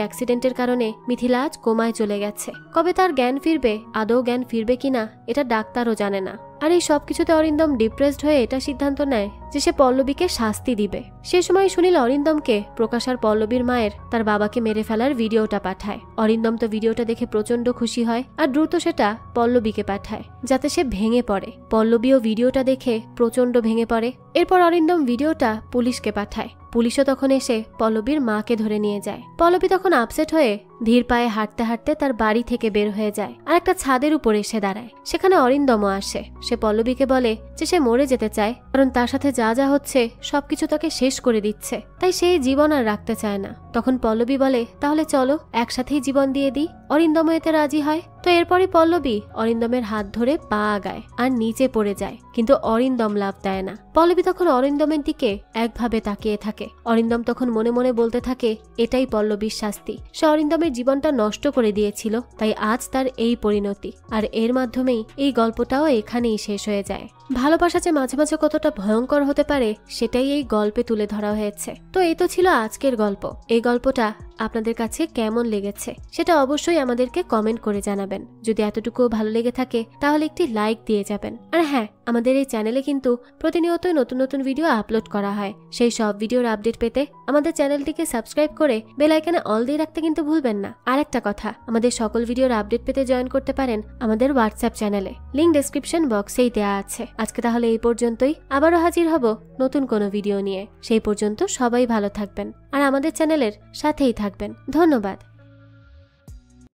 অ্যাক্সিডেন্টের কারণে মিথিলা আজ কোমায় চলে গেছে। কবে তার জ্ঞান ফিরবে, আদৌ জ্ঞান ফিরবে কিনা এটা ডাক্তারও জানে না। আর এই সবকিছুতে অরিন্দম ডিপ্রেসড হয়ে এটা সিদ্ধান্ত নেয় যে সে পল্লবীকে শাস্তি দিবে। সে সময় সুনীল অরিন্দমকে প্রকাশ আর পল্লবীর মায়ের তার বাবাকে মেরে ফেলার ভিডিওটা পাঠায়। অরিন্দম তো ভিডিওটা দেখে প্রচন্ড খুশি হয় আর দ্রুত সেটা পল্লবীকে পাঠায় যাতে সে ভেঙে পড়ে। পল্লবীও ভিডিওটা দেখে প্রচন্ড ভেঙে পড়ে। এরপর অরিন্দম ভিডিওটা পুলিশকে পাঠায়। পুলিশও তখন এসে পল্লবীর মাকে ধরে নিয়ে যায়। পল্লবী তখন আপসেট হয়ে ধীর পায়ে হাঁটতে হাঁটতে তার বাড়ি থেকে বের হয়ে যায় আর একটা ছাদের উপর এসে দাঁড়ায়। সেখানে অরিন্দমও আসে। সে পল্লবীকে বলে যে সে মরে যেতে চায়, কারণ তার সাথে যা যা হচ্ছে সবকিছু তাকে শেষ করে দিচ্ছে, তাই সেই জীবন আর রাখতে চায় না। তখন পল্লবী বলে তাহলে চলো একসাথেই জীবন দিয়ে দিই। অরিন্দমও এতে রাজি হয়। তো এরপরই পল্লবী অরিন্দমের হাত ধরে পা আগায় আর নিচে পড়ে যায়, কিন্তু অরিন্দম লাভ দেয় না। পল্লবী তখন অরিন্দমের দিকে একভাবে তাকিয়ে থাকে। অরিন্দম তখন মনে মনে বলতে থাকে এটাই পল্লবীর শাস্তি। সে অরিন্দমের জীবনটা নষ্ট করে দিয়েছিল, তাই আজ তার এই পরিণতি। আর এর মাধ্যমেই এই গল্পটাও এখানেই শেষ হয়ে যায়। ভালোবাসা যে মাঝে মাঝে কতটা ভয়ঙ্কর হতে পারে সেটাই এই গল্পে তুলে ধরা হয়েছে। তো এই তো ছিল আজকের গল্প। এই গল্পটা আপনাদের কাছে কেমন লেগেছে সেটা অবশ্যই আমাদেরকে কমেন্ট করে জানাবেন। যদি এতটুকুও ভালো লেগে থাকে তাহলে একটি লাইক দিয়ে যাবেন। আর হ্যাঁ, আমাদের এই চ্যানেলে কিন্তু প্রতিনিয়ত নতুন নতুন ভিডিও আপলোড করা হয়। সেই সব ভিডিওর আপডেট পেতে আমাদের চ্যানেলটিকে সাবস্ক্রাইব করে বেল আইকনে অল দিয়ে রাখতে কিন্তু ভুলবেন না। আর একটা কথা, আমাদের সকল ভিডিওর আপডেট পেতে জয়েন করতে পারেন আমাদের হোয়াটসঅ্যাপ চ্যানেলে, লিংক ডেসক্রিপশন বক্সেই দেওয়া আছে। আজকে তাহলে এই পর্যন্তই। আবারও হাজির হব নতুন কোনো ভিডিও নিয়ে। সেই পর্যন্ত সবাই ভালো থাকবেন আর আমাদের চ্যানেলের সাথেই থাকবেন। ধন্যবাদ।